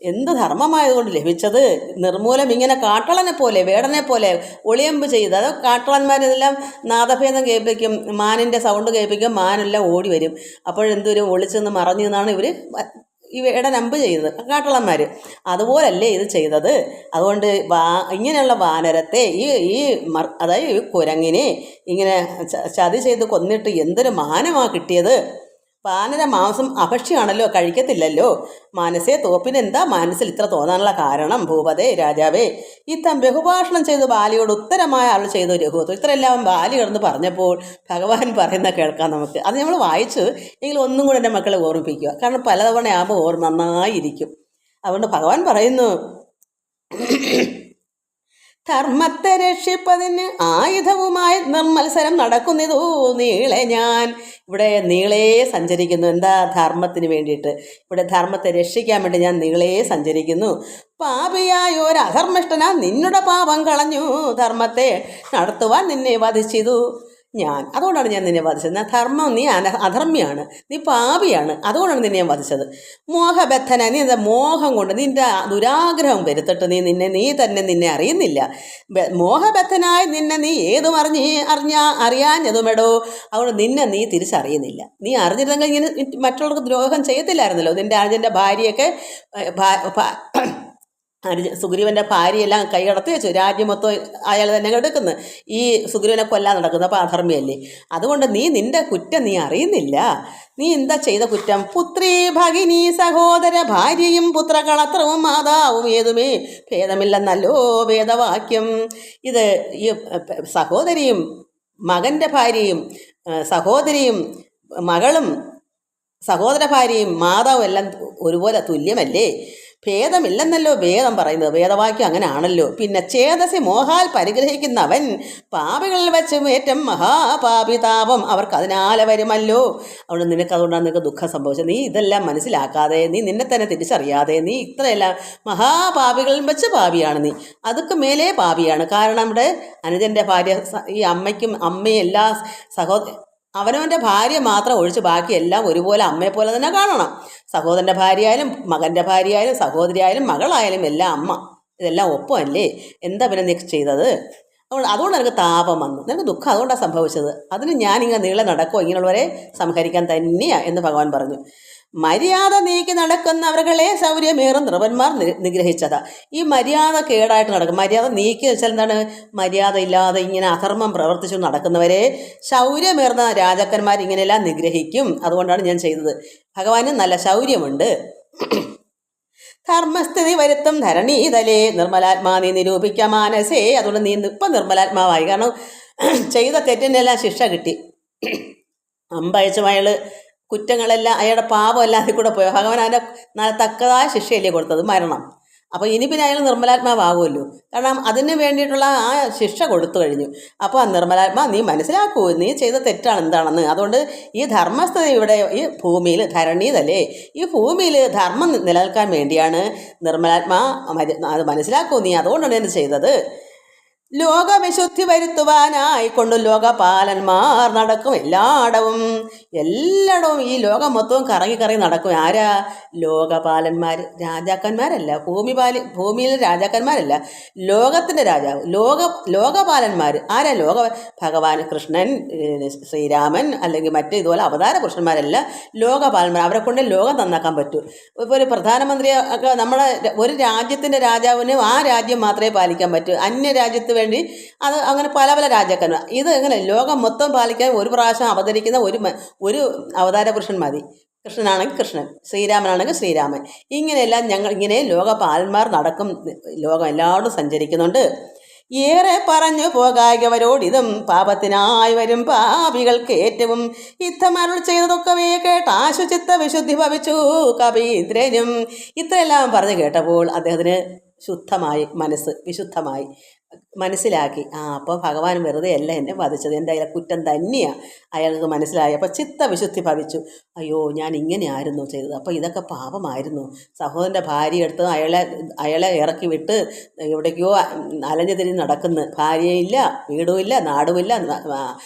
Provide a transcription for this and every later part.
എന്ത് ധർമ്മമായതുകൊണ്ട് ലഭിച്ചത്. നിർമൂലം ഇങ്ങനെ കാട്ടളനെ പോലെ വേടനെ പോലെ ഒളിയമ്പ് ചെയ്ത്, അത് കാട്ടളന്മാരിതെല്ലാം നാദഭേദം കേൾപ്പിക്കും, മാനിൻ്റെ സൗണ്ട് കേൾപ്പിക്കും, മാനെല്ലാം ഓടി വരും. അപ്പോഴെന്തൊരു ഒളിച്ചെന്ന് മറഞ്ഞു എന്നാണ് ഇവർ ഈ വേടനമ്പ് ചെയ്തത് കാട്ടളന്മാർ. അതുപോലല്ലേ ഇത് ചെയ്തത്. അതുകൊണ്ട് ഇങ്ങനെയുള്ള വാനരത്തെ അതായത് ഈ കുരങ്ങിനെ ഇങ്ങനെ ചതി ചെയ്ത് കൊന്നിട്ട് എന്തൊരു മാനമാണ് കിട്ടിയത്. വാനര മാംസം അഭക്ഷ്യമാണല്ലോ, കഴിക്കത്തില്ലല്ലോ. മനസ്സേ തോപ്പിനെന്താ മനസ്സിൽ ഇത്ര തോന്നാനുള്ള കാരണം? ഭൂപതേ രാജാവേ, ഇത്തം ബഹുഭാഷണം ചെയ്ത് ബാലിയോട് ഉത്തരമായ ആൾ ചെയ്തു രഘുവത്വം. ഇത്രയെല്ലാം ബാലി കിടന്ന് പറഞ്ഞപ്പോൾ ഭഗവാൻ പറയുന്ന കേൾക്കാം നമുക്ക്. അത് നമ്മൾ വായിച്ച് എങ്കിലും ഒന്നും കൂടെ എൻ്റെ മക്കളെ ഓർമ്മിപ്പിക്കുക. കാരണം പലതവണ ആകുമ്പോൾ നന്നായിരിക്കും. അതുകൊണ്ട് ഭഗവാൻ പറയുന്നു, ധർമ്മത്തെ രക്ഷിപ്പതിന് ആയുധവുമായി നിർമ്മത്സരം നടക്കുന്നിതു നീളെ ഞാൻ. ഇവിടെ നീളേ സഞ്ചരിക്കുന്നു. എന്താ? ധർമ്മത്തിന് വേണ്ടിയിട്ട്. ഇവിടെ ധർമ്മത്തെ രക്ഷിക്കാൻ വേണ്ടി ഞാൻ നീളേ സഞ്ചരിക്കുന്നു. പാപിയായ ഒരു അധർമ്മിഷ്ടനാ നിന്നുടെ പാപം കളഞ്ഞു, ധർമ്മത്തെ നടത്തുവാൻ നിന്നെ വധിച്ചിതു ഞാൻ. അതുകൊണ്ടാണ് ഞാൻ നിന്നെ വധിച്ചത്. ധർമ്മം, നീ അധർമ്മിയാണ്, നീ പാപിയാണ്, അതുകൊണ്ടാണ് നിന്നെ ഞാൻ വധിച്ചത്. മോഹബദ്ധന, നീ എന്താ മോഹം കൊണ്ട് നിൻ്റെ ദുരാഗ്രഹം വരുത്തിട്ട് നീ തന്നെ നിന്നെ അറിയുന്നില്ല. മോഹബദ്ധനായി നിന്നെ നീ ഏതും അറിയാഞ്ഞതുമെടോ. അതുകൊണ്ട് നിന്നെ നീ തിരിച്ചറിയുന്നില്ല. നീ അറിഞ്ഞിരുന്നെങ്കിൽ ഇങ്ങനെ മറ്റുള്ളവർക്ക് ദ്രോഹം ചെയ്യത്തില്ലായിരുന്നല്ലോ. നിൻ്റെ അർജുൻ്റെ ഭാര്യയൊക്കെ സുഗ്രീവൻ്റെ ഭാര്യയെല്ലാം കൈകടത്തി വെച്ചു. രാജ്യം മൊത്തം അയാൾ തന്നെ എടുക്കുന്നു. ഈ സുഗ്രീവനെ കൊല്ലാൻ നടക്കുന്നു. അപ്പോൾ അധർമ്മിയല്ലേ. അതുകൊണ്ട് നിൻ്റെ കുറ്റം നീ അറിയുന്നില്ല. നീ എന്താ ചെയ്ത കുറ്റം? പുത്രീ ഭഗിനി സഹോദര ഭാര്യയും പുത്രകളത്രവും മാതാവും ഏതുമേ ഭേദമില്ലെന്നല്ലോ വേദവാക്യം. ഇത് ഈ സഹോദരിയും മകൻ്റെ ഭാര്യയും സഹോദരിയും മകളും സഹോദര ഭാര്യയും മാതാവും എല്ലാം ഒരുപോലെ തുല്യമല്ലേ? ഭേദമില്ലെന്നല്ലോ വേദം പറയുന്നത്. വേദവാക്യം അങ്ങനെ ആണല്ലോ. പിന്നെ ചേതസി മോഹാൽ പരിഗ്രഹിക്കുന്നവൻ പാപികളിൽ വെച്ച് ഏറ്റവും മഹാപാപിതാപം അവർക്ക് അതിനാലെ വരുമല്ലോ. അതുകൊണ്ടാണ് നിനക്ക് ദുഃഖം സംഭവിച്ചത്. നീ ഇതെല്ലാം മനസ്സിലാക്കാതെ, നീ നിന്നെ തന്നെ തിരിച്ചറിയാതെ, നീ ഇത്രയെല്ലാം മഹാപാപികളിൽ വെച്ച് പാപിയാണ് നീ. അതൊക്കെ മേലേ പാപിയാണ്. കാരണം ഇവിടെ അനുജൻ്റെ ഭാര്യ, ഈ അമ്മയും എല്ലാ അവനവൻ്റെ ഭാര്യ മാത്രം ഒഴിച്ച് ബാക്കി എല്ലാം ഒരുപോലെ അമ്മയെപ്പോലെ തന്നെ കാണണം. സഹോദരൻ്റെ ഭാര്യയായാലും മകൻ്റെ ഭാര്യയായാലും സഹോദരിയായാലും മകളായാലും എല്ലാം അമ്മ. ഇതെല്ലാം ഒപ്പമല്ലേ? എന്താ പിന്നെ നീ ചെയ്തത്? അതുകൊണ്ട് എനിക്ക് താപം വന്നു, നിനക്ക് ദുഃഖം അതുകൊണ്ടാണ് സംഭവിച്ചത്. അതിന് ഞാനിങ്ങനെ നീളെ നടക്കുമോ ഇങ്ങനെയുള്ളവരെ സംഹരിക്കാൻ തന്നെയാണ് എന്ന് ഭഗവാൻ പറഞ്ഞു. മര്യാദ നീക്കി നടക്കുന്നവர்களെ സൗര്യമേറും നൃപന്മാർ നിഗ്രഹിച്ചതാ. ഈ മര്യാദ കേടായിട്ട് നടക്കും. മര്യാദ നീക്കി വെച്ചാൽ എന്താണ്? മര്യാദ ഇല്ലാതെ ഇങ്ങനെ അധർമ്മം പ്രവർത്തിച്ചു നടക്കുന്നവരെ ശൗര്യമേറുന്ന രാജാക്കന്മാർ ഇങ്ങനെയെല്ലാം നിഗ്രഹിക്കും. അതുകൊണ്ടാണ് ഞാൻ ചെയ്തത്. ഭഗവാന് നല്ല ശൗര്യമുണ്ട്. ധർമ്മസ്ഥിതി വരുത്തും ധരണീതലേ നിർമ്മലാത്മാ നീ നിരൂപിക്ക മാനസേ. അതുകൊണ്ട് നീ ഇപ്പം നിർമ്മലാത്മാവായി. കാരണം ചെയ്ത തെറ്റിനെല്ലാം ശിക്ഷ കിട്ടി. അമ്പയച്ചും കുറ്റങ്ങളെല്ലാം അയാളുടെ പാപമെല്ലാം അതിൽ കൂടെ പോയി. ഭഗവാൻ അതിൻ്റെ തക്കതായ ശിക്ഷയല്ലേ കൊടുത്തത്, മരണം. അപ്പോൾ ഇനി പിന്നെ അയാൾ നിർമ്മലാത്മാവാകുമല്ലോ. കാരണം അതിന് വേണ്ടിയിട്ടുള്ള ആ ശിക്ഷ കൊടുത്തു കഴിഞ്ഞു. അപ്പോൾ ആ നിർമ്മലാത്മാ നീ മനസ്സിലാക്കൂ, നീ ചെയ്ത തെറ്റാണ് എന്താണെന്ന്. അതുകൊണ്ട് ഈ ധർമ്മസ്ഥിതി ഇവിടെ ഈ ഭൂമിയിൽ ധരണീതല്ലേ, ഈ ഭൂമിയിൽ ധർമ്മം നിലനിൽക്കാൻ വേണ്ടിയാണ് നിർമ്മലാത്മാ അത് മനസ്സിലാക്കൂ നീ. അതുകൊണ്ടാണ് ഞാൻ ചെയ്തത്. ലോകവിശുദ്ധി വരുത്തുവാനായിക്കൊണ്ട് ലോകപാലന്മാർ നടക്കും എല്ലായിടവും. ഈ ലോകം മൊത്തവും കറങ്ങി നടക്കും. ആരാ? ലോകപാലന്മാർ. രാജാക്കന്മാരല്ല, ഭൂമിയിലെ രാജാക്കന്മാരല്ല, ലോകത്തിൻ്റെ രാജാവ്. ലോകപാലന്മാർ ആരാ? ഭഗവാൻ കൃഷ്ണൻ, ശ്രീരാമൻ, അല്ലെങ്കിൽ മറ്റ് ഇതുപോലെ അവതാര പുരുഷന്മാരല്ല, ലോകപാലന്മാർ. അവരെ കൊണ്ട് ലോകം നന്നാക്കാൻ പറ്റൂ. ഇപ്പോൾ ഒരു പ്രധാനമന്ത്രി ഒക്കെ നമ്മുടെ ഒരു രാജ്യത്തിൻ്റെ രാജാവിന് ആ രാജ്യം മാത്രമേ പാലിക്കാൻ പറ്റൂ. അന്യ രാജ്യത്ത് വേണ്ടി അത് അങ്ങനെ പല രാജാക്കന്മാർ. ഇത് എങ്ങനെ ലോകം മൊത്തം പാലിക്കാൻ ഒരു പ്രാവശ്യം അവതരിക്കുന്ന ഒരു അവതാര പുരുഷൻ മതി. കൃഷ്ണനാണെങ്കിൽ കൃഷ്ണൻ, ശ്രീരാമനാണെങ്കിൽ ശ്രീരാമൻ. ഇങ്ങനെയെല്ലാം ഇങ്ങനെ ലോകപാലന്മാർ നടക്കും. ലോകം എല്ലാവരും സഞ്ചരിക്കുന്നുണ്ട്. ഏറെ പറഞ്ഞു പോകായവരോടിതും പാപത്തിനായി വരും പാപികൾക്ക് ഏറ്റവും യുദ്ധമരുൾ ചെയ്തതൊക്കവേ കേട്ട് ആശുചിത്ത വിശുദ്ധി ഭവിച്ചു കവീന്ദ്രനും. ഇത്രയെല്ലാം പറഞ്ഞു കേട്ടപ്പോൾ അദ്ദേഹത്തിന് ശുദ്ധമായി, മനസ്സ് വിശുദ്ധമായി, മനസ്സിലാക്കി. അപ്പോൾ ഭഗവാൻ വെറുതെ അല്ല എന്നെ വധിച്ചത്, എൻ്റെ അയാളെ കുറ്റം തന്നെയാണ് അയാൾക്ക് മനസ്സിലായി. അപ്പോൾ ചിത്തവിശുദ്ധി ഭവിച്ചു. അയ്യോ, ഞാൻ ഇങ്ങനെയായിരുന്നു ചെയ്തത്, അപ്പോൾ ഇതൊക്കെ പാപമായിരുന്നു. സഹോദരൻ്റെ ഭാര്യ എടുത്ത് അയാളെ ഇറക്കി വിട്ട് എവിടേക്കോ അലഞ്ഞു തിരിഞ്ഞ് നടക്കുന്നു. ഭാര്യയില്ല, വീടുമില്ല, നാടുമില്ല,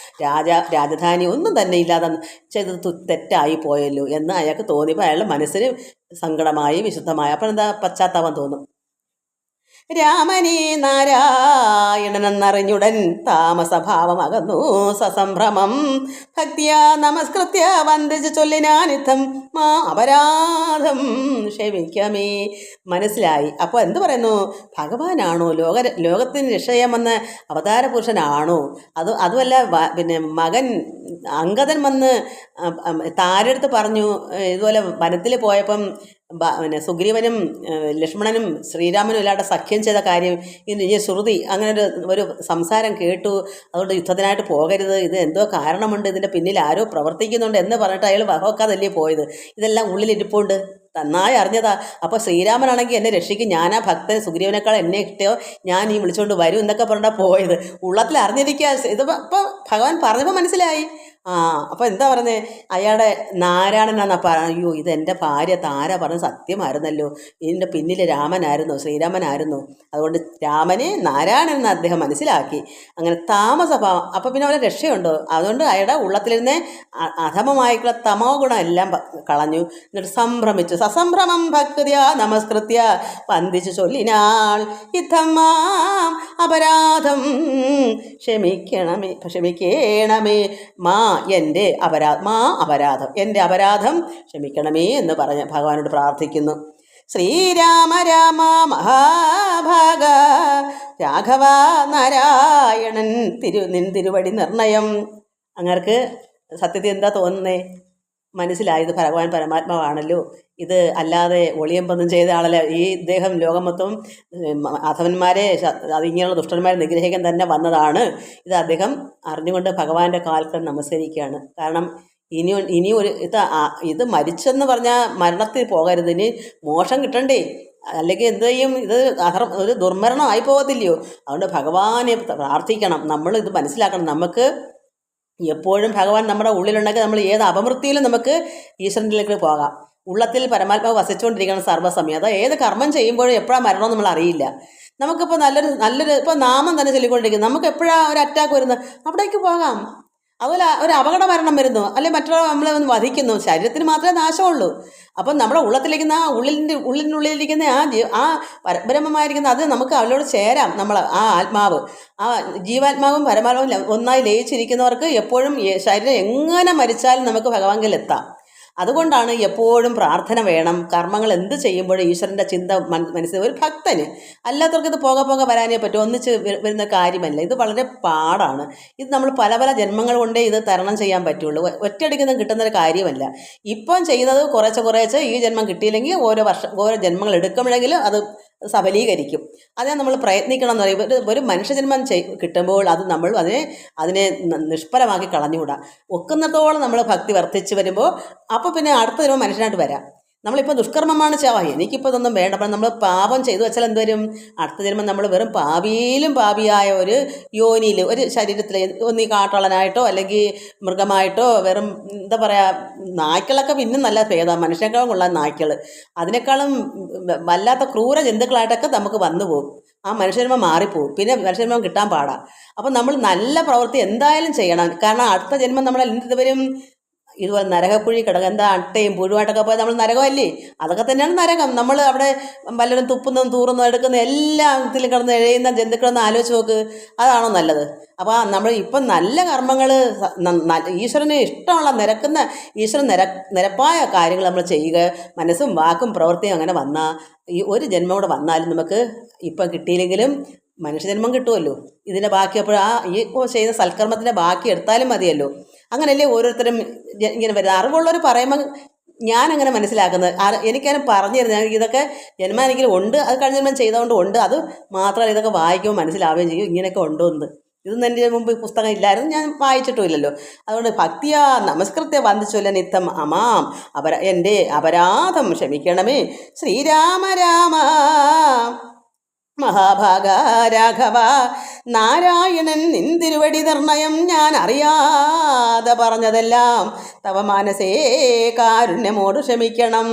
രാജധാനി ഒന്നും തന്നെ ഇല്ലാതെ ചെയ്തത് തെറ്റായി പോയല്ലോ എന്ന് അയാൾക്ക് തോന്നിയപ്പോൾ അയാളുടെ മനസ്സിന് സങ്കടമായി, വിശുദ്ധമായി. അപ്പോൾ എന്താ, പശ്ചാത്താപം തോന്നും. രാമനേ നാരായണനെന്നറിഞ്ഞുടൻ താമസഭാവമകന്നു സസംഭ്രമം ഭക്തിയാ നമസ്കൃത്യ വന്ദിച്ച് ചൊല്ലിനാനിത്തം മാ അപരാധം ക്ഷമിക്കമേ. മനസ്സിലായി. അപ്പോൾ എന്ത് പറയുന്നു? ഭഗവാനാണോ ലോകത്തിന് രക്ഷയാമെന്ന അവതാര പുരുഷനാണോ? അതുമല്ല, പിന്നെ മകൻ അംഗദൻ വന്ന് താരെടുത്ത് പറഞ്ഞു, ഇതുപോലെ വനത്തിൽ പോയപ്പം പിന്നെ സുഗ്രീവനും ലക്ഷ്മണനും ശ്രീരാമനും ഇല്ലാതെ സഖ്യം ചെയ്ത കാര്യം ഇനി ശ്രുതി അങ്ങനെ ഒരു സംസാരം കേട്ടു, അതുകൊണ്ട് യുദ്ധത്തിനായിട്ട് പോകരുത്, ഇത് എന്തോ കാരണമുണ്ട്, ഇതിൻ്റെ പിന്നിൽ ആരോ പ്രവർത്തിക്കുന്നുണ്ട് എന്ന് പറഞ്ഞിട്ട് അയാൾ വഹക്കാതല്ലേ പോയത്. ഇതെല്ലാം ഉള്ളിലിരിപ്പുണ്ട്, നന്നായി അറിഞ്ഞതാ. അപ്പോൾ ശ്രീരാമനാണെങ്കിൽ എന്നെ രക്ഷിക്കും, ഞാനാ ഭക്തൻ, സുഗ്രീവനേക്കാൾ എന്നെ ഇഷ്ടയോ, ഞാൻ ഈ വിളിച്ചുകൊണ്ട് വരും എന്നൊക്കെ പറഞ്ഞാൽ പോയത്. ഉള്ളത്തിൽ അറിഞ്ഞിരിക്കുക. ഇത് ഇപ്പോൾ ഭഗവാൻ പറഞ്ഞപ്പോൾ മനസ്സിലായി. അപ്പോൾ എന്താ പറഞ്ഞത്? അയാളുടെ നാരായണനാണെന്നാ അയ്യോ, ഇത് എൻ്റെ ഭാര്യ താര പറഞ്ഞ് സത്യമായിരുന്നല്ലോ, ഇതിൻ്റെ പിന്നിൽ രാമനായിരുന്നു, ശ്രീരാമനായിരുന്നു, അതുകൊണ്ട് രാമനെ നാരായണൻ അദ്ദേഹം മനസ്സിലാക്കി. അങ്ങനെ താമസഭാവം. അപ്പോൾ പിന്നെ അവരെ രക്ഷയുണ്ടോ? അതുകൊണ്ട് അയാളുടെ ഉള്ളത്തിലിരുന്ന് അധമമായിട്ടുള്ള തമോ ഗുണം എല്ലാം കളഞ്ഞു. എന്നിട്ട് സംഭ്രമിച്ചു. സസംഭ്രമം ഭക്തിയാ നമസ്കൃത്യ വന്ദിച്ചു ചൊല്ലിനാൾ ഇത്തം മാം അപരാധം ക്ഷമിക്കണമേ മാ എൻ്റെ അപരാധം എൻ്റെ അപരാധം ക്ഷമിക്കണമേ എന്ന് പറഞ്ഞ് ഭഗവാനോട് പ്രാർത്ഥിക്കുന്നു. ശ്രീരാമ രാമ മഹാഭാഗ രാഘവ നാരായണൻ നിൻ തിരുവടി നിർണയം. അങ്ങർക്ക് സത്യത്തിൽ എന്താ തോന്നുന്നേ? മനസ്സിലായത് ഭഗവാൻ പരമാത്മാവാണല്ലോ, ഇത് അല്ലാതെ ഒളിയമ്പൊന്നും ചെയ്ത ആളല്ല. ഈ ഇദ്ദേഹം ലോകം മൊത്തം അധവന്മാരെ, അതിങ്ങനെയുള്ള ദുഷ്ടന്മാരെ നിഗ്രഹിക്കാൻ തന്നെ വന്നതാണ്. ഇത് അദ്ദേഹം അറിഞ്ഞുകൊണ്ട് ഭഗവാന്റെ കാൽക്കൽ നമസ്കരിക്കുകയാണ്. കാരണം ഇനി ഇത് മരിച്ചെന്ന് പറഞ്ഞാൽ മരണത്തിൽ പോകരുത്, ഇനി മോക്ഷം കിട്ടണ്ടേ, അല്ലെങ്കിൽ എന്ത് ചെയ്യും? ഇത് ഒരു ദുർമരണം ആയി പോകത്തില്ലയോ? അതുകൊണ്ട് ഭഗവാനെ പ്രാർത്ഥിക്കണം. നമ്മൾ ഇത് മനസ്സിലാക്കണം. നമുക്ക് എപ്പോഴും ഭഗവാൻ നമ്മുടെ ഉള്ളിലുണ്ടെങ്കിൽ നമ്മൾ ഏത് അപമൃത്തിയിലും നമുക്ക് ഈശ്വരനിലേക്ക് പോകാം. ഉള്ളത്തിൽ പരമാത്മാവ് വസിച്ചുകൊണ്ടിരിക്കണം സർവ്വസമയം. അത് ഏത് കർമ്മം ചെയ്യുമ്പോഴും എപ്പോഴാണ് മരണമെന്ന് നമ്മൾ അറിയില്ല. നമുക്കിപ്പോൾ നല്ലൊരു ഇപ്പോൾ നാമം തന്നെ ചൊല്ലിക്കൊണ്ടിരിക്കും, നമുക്ക് എപ്പോഴാണ് ഒരു അറ്റാക്ക് വരുന്നത്, അവിടേക്ക് പോകാം. അതുപോലെ ഒരു അപകട മരണം വരുന്നു, അല്ലെങ്കിൽ മറ്റുള്ള നമ്മളെ ഒന്ന് വധിക്കുന്നു, ശരീരത്തിന് മാത്രമേ നാശമുള്ളൂ. അപ്പം നമ്മുടെ ഉള്ളത്തിലിരിക്കുന്ന ഉള്ളിനുള്ളിലിരിക്കുന്ന ആ പരബ്രഹ്മമായിരിക്കുന്ന അത് നമുക്ക് അവരോട് ചേരാം. നമ്മൾ ആ ആത്മാവ്, ആ ജീവാത്മാവും പരമാത്മാവും ഒന്നായി ലയിച്ചിരിക്കുന്നവർക്ക് എപ്പോഴും ശരീരം എങ്ങനെ മരിച്ചാലും നമുക്ക് ഭഗവാനിലെത്താം. അതുകൊണ്ടാണ് എപ്പോഴും പ്രാർത്ഥന വേണം. കർമ്മങ്ങൾ എന്ത് ചെയ്യുമ്പോഴും ഈശ്വരൻ്റെ ചിന്ത മനസ്സിൽ ഒരു ഭക്തന്. അല്ലാത്തവർക്ക് ഇത് പോകെ വരാനേ പറ്റും, ഒന്നിച്ച് വരുന്ന കാര്യമല്ല. ഇത് വളരെ പാടാണ്. ഇത് നമ്മൾ പല ജന്മങ്ങൾ കൊണ്ടേ ഇത് തരണം ചെയ്യാൻ പറ്റുള്ളൂ. ഒറ്റയടിക്കൊന്നും കിട്ടുന്നൊരു കാര്യമല്ല. ഇപ്പം ചെയ്യുന്നത് കുറേശ്ശെ ഈ ജന്മം കിട്ടിയില്ലെങ്കിൽ ഓരോ ജന്മങ്ങൾ എടുക്കുമ്പോഴെങ്കിലും അത് സഫലീകരിക്കും. അതിനെ നമ്മൾ പ്രയത്നിക്കണം എന്ന് പറയും. ഒരു മനുഷ്യജന്മം കിട്ടുമ്പോൾ അത് നമ്മൾ അതിനെ നിഷ്ഫലമാക്കി കളഞ്ഞുകൂടാ. ഒക്കുന്നിടത്തോളം നമ്മൾ ഭക്തി വർദ്ധിച്ച് വരുമ്പോൾ അപ്പോൾ പിന്നെ അടുത്ത ജന്മം മനുഷ്യനായിട്ട് വരാം. നമ്മളിപ്പോൾ ദുഷ്കർമ്മമാണ് എനിക്കിപ്പോൾ ഇതൊന്നും വേണ്ട. അപ്പം നമ്മൾ പാപം ചെയ്തു വെച്ചാൽ എന്തുവരും? അടുത്ത ജന്മം നമ്മൾ വെറും പാപിയായ ഒരു യോനിയിൽ, ഒരു ശരീരത്തിൽ, ഒന്നീ കാട്ടാളനായിട്ടോ അല്ലെങ്കിൽ മൃഗമായിട്ടോ, വെറും എന്താ പറയുക, നായ്ക്കളൊക്കെ പിന്നും നല്ല ഭേദമാണ്, മനുഷ്യനേക്കാളും കൊള്ളാൻ നായ്ക്കൾ, അതിനേക്കാളും വല്ലാത്ത ക്രൂര ജന്തുക്കളായിട്ടൊക്കെ നമുക്ക് വന്നു പോകും. ആ മനുഷ്യജന്മം മാറിപ്പോവും, പിന്നെ മനുഷ്യജന്മം കിട്ടാൻ പാടാം. അപ്പം നമ്മൾ നല്ല പ്രവൃത്തി എന്തായാലും ചെയ്യണം. കാരണം അടുത്ത ജന്മം നമ്മൾ എന്തുവരും? ഇതുപോലെ നരകക്കുഴി കിടക്കുക, എന്താ അട്ടയും പുഴുവായിട്ടൊക്കെ പോയാൽ നമ്മൾ നരകമല്ലേ? അതൊക്കെ തന്നെയാണ് നരകം. നമ്മൾ അവിടെ വല്ലതും തുപ്പുന്നതും തൂറുന്നതും എടുക്കുന്ന എല്ലാത്തിലും കിടന്ന് എഴയുന്ന ജന്തുക്കളൊന്ന് ആലോചിച്ച് നോക്ക്, അതാണോ നല്ലത്? അപ്പോൾ നമ്മൾ ഇപ്പം നല്ല കർമ്മങ്ങൾ, ഈശ്വരന് ഇഷ്ടമുള്ള ഈശ്വരൻ നിരപ്പായ കാര്യങ്ങൾ നമ്മൾ ചെയ്യുക, മനസ്സും വാക്കും പ്രവൃത്തിയും അങ്ങനെ വന്നാൽ ഈ ഒരു ജന്മം കൂടെ വന്നാലും നമുക്ക് ഇപ്പം കിട്ടിയില്ലെങ്കിലും മനുഷ്യജന്മം കിട്ടുമല്ലോ. ഇതിൻ്റെ ബാക്കി അപ്പോൾ ഈ ചെയ്യുന്ന സൽക്കർമ്മത്തിൻ്റെ ബാക്കി എടുത്താലും മതിയല്ലോ. അങ്ങനെയല്ലേ ഓരോരുത്തരും ഇങ്ങനെ വരുന്നത്. അറിവുള്ളവർ പറയുമ്പോൾ ഞാനങ്ങനെ മനസ്സിലാക്കുന്നത്, എനിക്കതിനെ പറഞ്ഞു തരുന്നത്, ഇതൊക്കെ ജന്മം എനിക്കും ഉണ്ട്, അത് കഴിഞ്ഞ ജന്മം ചെയ്തുകൊണ്ട് ഉണ്ട്, അത് മാത്രമല്ല ഇതൊക്കെ വായിക്കുമ്പോൾ മനസ്സിലാവുകയും ചെയ്യും ഇങ്ങനെയൊക്കെ ഉണ്ടോ എന്ന്. ഇതൊന്നും എൻ്റെ മുമ്പ് പുസ്തകം ഇല്ലായിരുന്നു, ഞാൻ വായിച്ചിട്ടും ഇല്ലല്ലോ. അതുകൊണ്ട് ഭക്തിയാ നമസ്കൃത്യ വന്ദിച്ചൊല്ല നിത്തം അമാം എൻ്റെ അപരാധം ക്ഷമിക്കണമേ. ശ്രീരാമ രാമ മഹാഭാഗ രാഘവ നാരായണൻ നിൻ തിരുവടി നിർണയം ഞാൻ അറിയാതെ പറഞ്ഞതെല്ലാം തവ മനസ്സേ കാരുണ്യമോട് ക്ഷമിക്കണം.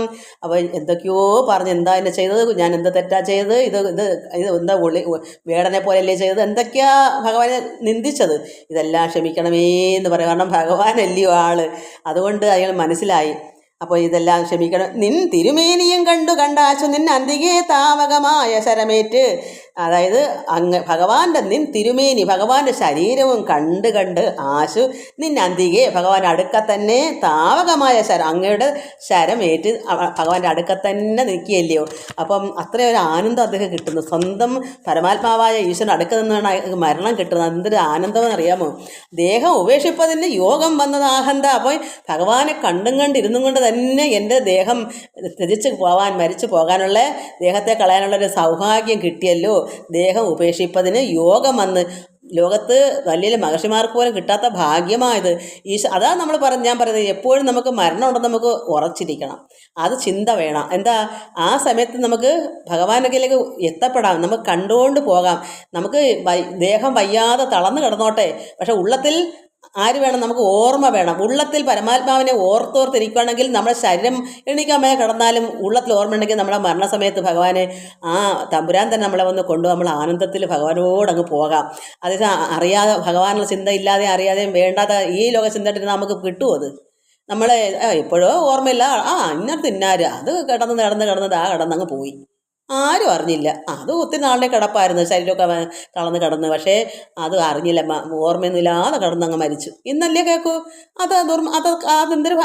അവൻ എന്തൊക്കെയോ പറഞ്ഞ് എന്താ എന്നെ ചെയ്തത്, ഞാൻ എന്താ തെറ്റാ ചെയ്തത്, ഇത് ഇത് ഇത് എന്താ വേടനെ പോലെയല്ലേ ചെയ്തത്, എന്തൊക്കെയാ ഭഗവാനെ നിന്ദിച്ചത്, ഇതെല്ലാം ക്ഷമിക്കണമേ എന്ന് പറയും. കാരണം ഭഗവാനല്ലയോ ആള്, അതുകൊണ്ട് അയാൾ മനസ്സിലായി. അപ്പോൾ ഇതെല്ലാം ക്ഷമിക്കണം. നിൻ തിരുമേനിയും കണ്ടാച്ചു നിൻ അന്തികേ താവകമായ ശരമേറ്റ്. അതായത് ഭഗവാന്റെ നിൻ തിരുമേനി, ഭഗവാന്റെ ശരീരവും കണ്ട് ആശു നിൻ അന്തികെ, ഭഗവാന്റെ അടുക്ക തന്നെ താവകമായ അങ്ങയുടെ ശരമേറ്റ് ഭഗവാന്റെ അടുക്ക തന്നെ നിൽക്കുകയല്ലയോ. അപ്പം അത്രയൊരു ആനന്ദം അദ്ദേഹം കിട്ടുന്നു. സ്വന്തം പരമാത്മാവായ ഈശ്വരൻ അടുക്ക നിന്നാണ് മരണം കിട്ടുന്നത്. എന്തൊരു ആനന്ദമെന്നറിയാമോ. ദേഹം ഉപേക്ഷിപ്പതിന് യോഗം വന്നത് ആഹന്ത. അപ്പോൾ ഭഗവാനെ കണ്ടും കൊണ്ട് തന്നെ എൻ്റെ ദേഹം ത്യജിച്ച് പോകാൻ, മരിച്ചു പോകാനുള്ള, ദേഹത്തെ കളയാനുള്ളൊരു സൗഭാഗ്യം കിട്ടിയല്ലോ. ദേഹം ഉപേക്ഷിപ്പതിന് യോഗം വന്ന്, ലോകത്ത് വലിയ മഹർഷിമാർക്ക് പോലും കിട്ടാത്ത ഭാഗ്യമായത്. അതാ ഞാൻ പറയുന്നത്, എപ്പോഴും നമുക്ക് മരണം ഉണ്ടെന്ന് നമുക്ക് ഉറച്ചിരിക്കണം. അത് ചിന്ത വേണം. എന്താ, ആ സമയത്ത് നമുക്ക് ഭഗവാനൊക്കെയിലേക്ക് എത്തപ്പെടാം, നമുക്ക് കണ്ടുകൊണ്ട് പോകാം. നമുക്ക് ദേഹം വയ്യാതെ തളർന്നു കിടന്നോട്ടെ, പക്ഷെ ഉള്ളത്തിൽ ആര് വേണം, നമുക്ക് ഓർമ്മ വേണം. ഉള്ളത്തിൽ പരമാത്മാവിനെ ഓർത്തോർത്തിരിക്കുകയാണെങ്കിൽ നമ്മുടെ ശരീരം എണീക്കാമേ കിടന്നാലും ഉള്ളത്തിൽ ഓർമ്മ ഉണ്ടെങ്കിൽ നമ്മുടെ മരണസമയത്ത് ഭഗവാനെ ആ തമ്പുരാൻ തന്നെ നമ്മളെ വന്ന് കൊണ്ടുപോകും. നമ്മൾ ആനന്ദത്തിൽ ഭഗവാനോടങ്ങ് പോകാം. അതേസമയം അറിയാതെ, ഭഗവാനുള്ള ചിന്ത ഇല്ലാതെ അറിയാതെയും വേണ്ടാതെ ഈ ലോക ചിന്തയിട്ട് നമുക്ക് കിട്ടുമോ? അത് നമ്മളെ എപ്പോഴോ ഓർമ്മയില്ല, ഇന്നത്തെ ഇന്നാര് അത് കിടന്നത് കിടന്നങ്ങ് പോയി, ആരും അറിഞ്ഞില്ല. അത് ഒത്തിരി നാളിനെ കിടപ്പായിരുന്നു, ശരീരമൊക്കെ കിടന്ന്, പക്ഷേ അത് അറിഞ്ഞില്ല, ഓർമ്മയൊന്നുമില്ലാതെ കിടന്നങ്ങ് മരിച്ചു. ഇന്നല്ലേ കേൾക്കൂ, അതെന്തൊരു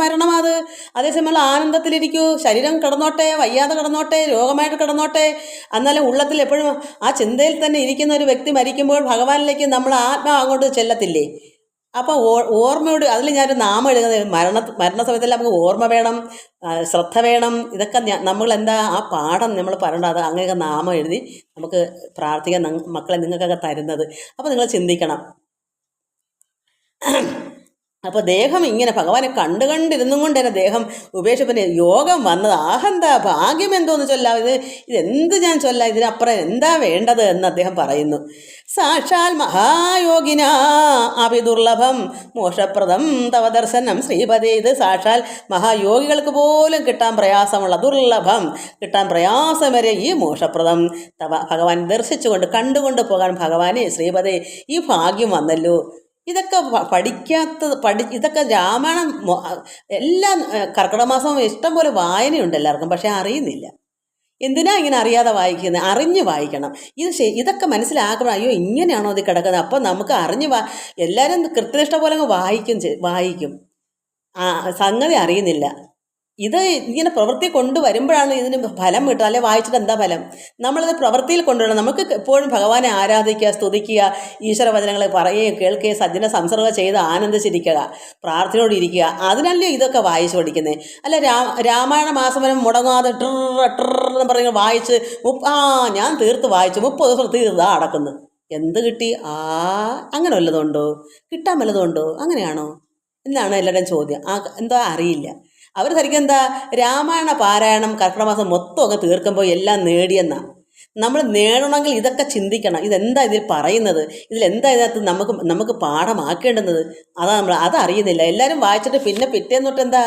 മരണമാത്. അതേസമയം ആനന്ദത്തിലിരിക്കൂ, ശരീരം കിടന്നോട്ടെ, വയ്യാതെ കിടന്നോട്ടെ, രോഗമായിട്ട് കിടന്നോട്ടെ, എന്നാലും ഉള്ളത്തിൽ എപ്പോഴും ആ ചിന്തയിൽ തന്നെ ഇരിക്കുന്ന ഒരു വ്യക്തി മരിക്കുമ്പോൾ ഭഗവാനിലേക്ക് നമ്മൾ ആത്മാവ് അങ്ങോട്ട് ചെല്ലത്തില്ലേ. അപ്പോൾ ഓർമ്മയോട്, അതിൽ ഞാനൊരു നാമം എഴുതുന്നത്, മരണസമയത്തെല്ലാം നമുക്ക് ഓർമ്മ വേണം, ശ്രദ്ധ വേണം. ഇതൊക്കെ നമ്മൾ എന്താ ആ പാഠം നമ്മൾ പറയണ്ട, അത് അങ്ങനെയൊക്കെ നാമം എഴുതി നമുക്ക് പ്രാർത്ഥിക്കാൻ മക്കളെ നിങ്ങൾക്കൊക്കെ തരുന്നത്. അപ്പോൾ നിങ്ങൾ ചിന്തിക്കണം. അപ്പോൾ ദേഹം ഇങ്ങനെ ഭഗവാനെ കണ്ടിരുന്നും കൊണ്ട് തന്നെ ദേഹം ഉപേക്ഷിപ്പിന് യോഗം വന്നത് ആഹന്ത. ഭാഗ്യം എന്തോന്ന് ചൊല്ലാം, ഇതെന്ത് ഞാൻ ചൊല്ലാം, ഇതിനപ്പുറം എന്താ വേണ്ടത് എന്ന് അദ്ദേഹം പറയുന്നു. സാക്ഷാൽ മഹായോഗിന അഭിദുർലഭം മോക്ഷപ്രദം തവ ദർശനം ശ്രീപതി. ഇത് സാക്ഷാൽ മഹായോഗികൾക്ക് പോലും കിട്ടാൻ പ്രയാസമുള്ള, ദുർലഭം, കിട്ടാൻ പ്രയാസം വരെ ഈ മോക്ഷപ്രദം തവ, ഭഗവാൻ ദർശിച്ചുകൊണ്ട് കണ്ടുകൊണ്ട് പോകാൻ ഭഗവാനെ ശ്രീപതി ഈ ഭാഗ്യം വന്നല്ലോ. ഇതൊക്കെ ഇതൊക്കെ രാമായണം എല്ലാ കർക്കിടക മാസവും ഇഷ്ടം പോലെ വായനയുണ്ട് എല്ലാവർക്കും, പക്ഷെ അറിയുന്നില്ല. എന്തിനാ ഇങ്ങനെ അറിയാതെ വായിക്കുന്നത്? അറിഞ്ഞ് വായിക്കണം. ഇതൊക്കെ മനസ്സിലാക്കണം. അയ്യോ ഇങ്ങനെയാണോ ഇത് കിടക്കുന്നത്, അപ്പം നമുക്ക് എല്ലാവരും കൃത്യനിഷ്ഠ പോലെ വായിക്കും. സംഗതി അറിയുന്നില്ല. ഇത് ഇങ്ങനെ പ്രവൃത്തി കൊണ്ടുവരുമ്പോഴാണ് ഇതിന് ഫലം കിട്ടുക. അല്ലെ വായിച്ചിട്ട് എന്താ ഫലം? നമ്മളിത് പ്രവൃത്തിയിൽ കൊണ്ടുവരണം. നമുക്ക് എപ്പോഴും ഭഗവാനെ ആരാധിക്കുക, സ്തുതിക്കുക, ഈശ്വര വചനങ്ങൾ പറയുകയും കേൾക്കുകയും സജ്ജന സംസർഗം ചെയ്ത് ആനന്ദിച്ചിരിക്കുക, പ്രാർത്ഥനയോട് ഇരിക്കുക. അതിനല്ലേ ഇതൊക്കെ വായിച്ചു പഠിക്കുന്നത്. അല്ല രാമായണ മാസമനം മുടങ്ങാതെ എന്ന് പറഞ്ഞ് വായിച്ച് ഞാൻ തീർത്ത് വായിച്ചു 30 ദിവസം തീർത്താ അടക്കുന്നു. എന്ത് കിട്ടി? അങ്ങനെ വല്ലതുണ്ടോ? കിട്ടാൻ വല്ലതുണ്ടോ? അങ്ങനെയാണോ എന്നാണ് എല്ലാവരുടെയും ചോദ്യം. എന്താ അറിയില്ല. അവർ ധരിക്കും എന്താ, രാമായണ പാരായണം കർക്കിടക മാസം മൊത്തം അങ്ങ് തീർക്കുമ്പോൾ എല്ലാം നേടിയെന്നാണ്. നമ്മൾ നേടണമെങ്കിൽ ഇതൊക്കെ ചിന്തിക്കണം. ഇതെന്താ ഇതിൽ പറയുന്നത്, ഇതിലെന്താ ഇതിനകത്ത് നമുക്ക് പാഠമാക്കേണ്ടുന്നത്, അതറിയുന്നില്ല. എല്ലാവരും വായിച്ചിട്ട് പിന്നെ പിറ്റേന്ന് തൊട്ട് എന്താ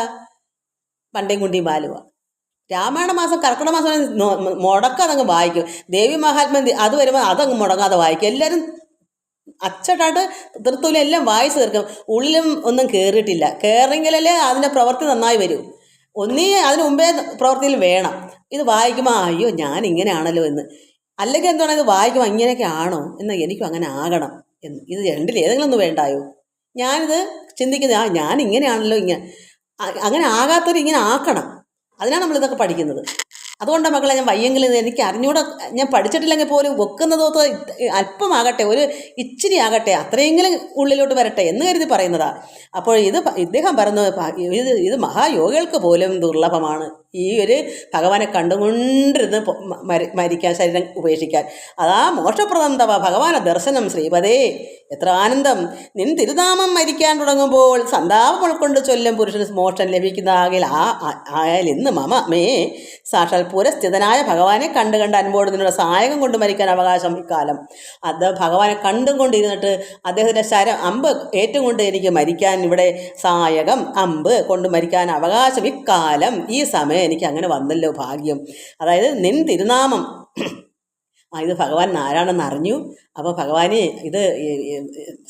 പണ്ടേം കുണ്ടിയും ബാലുവ. രാമായണ മാസം കർക്കിടക മാസം മുടക്കാതെ അങ്ങ് വായിക്കും. ദേവി മഹാത്മ്യം അത് വരുമ്പോൾ അതങ്ങ് മുടങ്ങാതെ വായിക്കും. എല്ലാവരും അച്ചട്ടായിട്ട് തീർത്തൂല, എല്ലാം വായിച്ച് തീർക്കും. ഉള്ളിലും ഒന്നും കയറിയിട്ടില്ല. കയറെങ്കിലല്ലേ അതിൻ്റെ പ്രവൃത്തി നന്നായി വരും. അതിന് മുമ്പേ പ്രവൃത്തിയിൽ വേണം. ഇത് വായിക്കുമ്പോൾ അയ്യോ ഞാൻ ഇങ്ങനെയാണല്ലോ എന്ന്, അല്ലെങ്കിൽ എന്താണ് ഇത് വായിക്കുമ്പോൾ ഇങ്ങനെയൊക്കെ ആണോ എന്ന്, എനിക്കും അങ്ങനെ ആകണം എന്ന്. ഇത് രണ്ടിൽ ഏതെങ്കിലും ഒന്ന് വേണ്ടായോ? ഞാനിത് ചിന്തിക്കുന്നത് ഞാൻ ഇങ്ങനെയാണല്ലോ, അങ്ങനെ ആകാത്തവർ ഇങ്ങനെ ആക്കണം. അതിനാണ് നമ്മളിതൊക്കെ പഠിക്കുന്നത്. അതുകൊണ്ടാണ് മക്കളെ ഞാൻ വയ്യെങ്കിലും എനിക്ക് അറിഞ്ഞൂടെ, ഞാൻ പഠിച്ചിട്ടില്ലെങ്കിൽ പോലും വെക്കുന്നതോ അല്പമാകട്ടെ, ഒരു ഇച്ചിരി ആകട്ടെ, അത്രയെങ്കിലും ഉള്ളിലോട്ട് വരട്ടെ എന്ന് കരുതി പറയുന്നതാ. അപ്പോൾ ഇദ്ദേഹം പറയുന്നത് ഇത് മഹായോഗികൾക്ക് പോലും ദുർലഭമാണ്. ഈ ഒരു ഭഗവാനെ കണ്ടുകൊണ്ടിരുന്ന് മരിക്കാൻ, ശരീരം ഉപേക്ഷിക്കാൻ. അതാ മോക്ഷപ്രദം തവ ഭഗവാന ദർശനം ശ്രീപദേ. എത്ര ആനന്ദം! നിൻ തിരുനാമം മരിക്കാൻ തുടങ്ങുമ്പോൾ സന്താപം ഉൾക്കൊണ്ട് ചൊല്ലും പുരുഷന് മോക്ഷം ലഭിക്കുന്നതാകിൽ ആയാൽ ഇന്ന് മേ സാക്ഷാൽ പുരസ്ഥിതനായ ഭഗവാനെ കണ്ട് അൻപോട് നിങ്ങളുടെ സഹായകം കൊണ്ട് മരിക്കാൻ അവകാശം ഇക്കാലം. അത് ഭഗവാനെ കണ്ടും കൊണ്ടിരുന്നിട്ട് അദ്ദേഹത്തിൻ്റെ അമ്പ് ഏറ്റവും കൊണ്ട് എനിക്ക് മരിക്കാൻ ഇവിടെ സഹായകം അമ്പ് കൊണ്ട് മരിക്കാൻ അവകാശം ഇക്കാലം, ഈ സമയം എനിക്ക് അങ്ങനെ വന്നല്ലോ ഭാഗ്യം. അതായത് നിൻ തിരുനാമം ഇത് ഭഗവാൻ നാരായണെന്ന് അറിഞ്ഞു. അപ്പോൾ ഭഗവാനെ ഇത്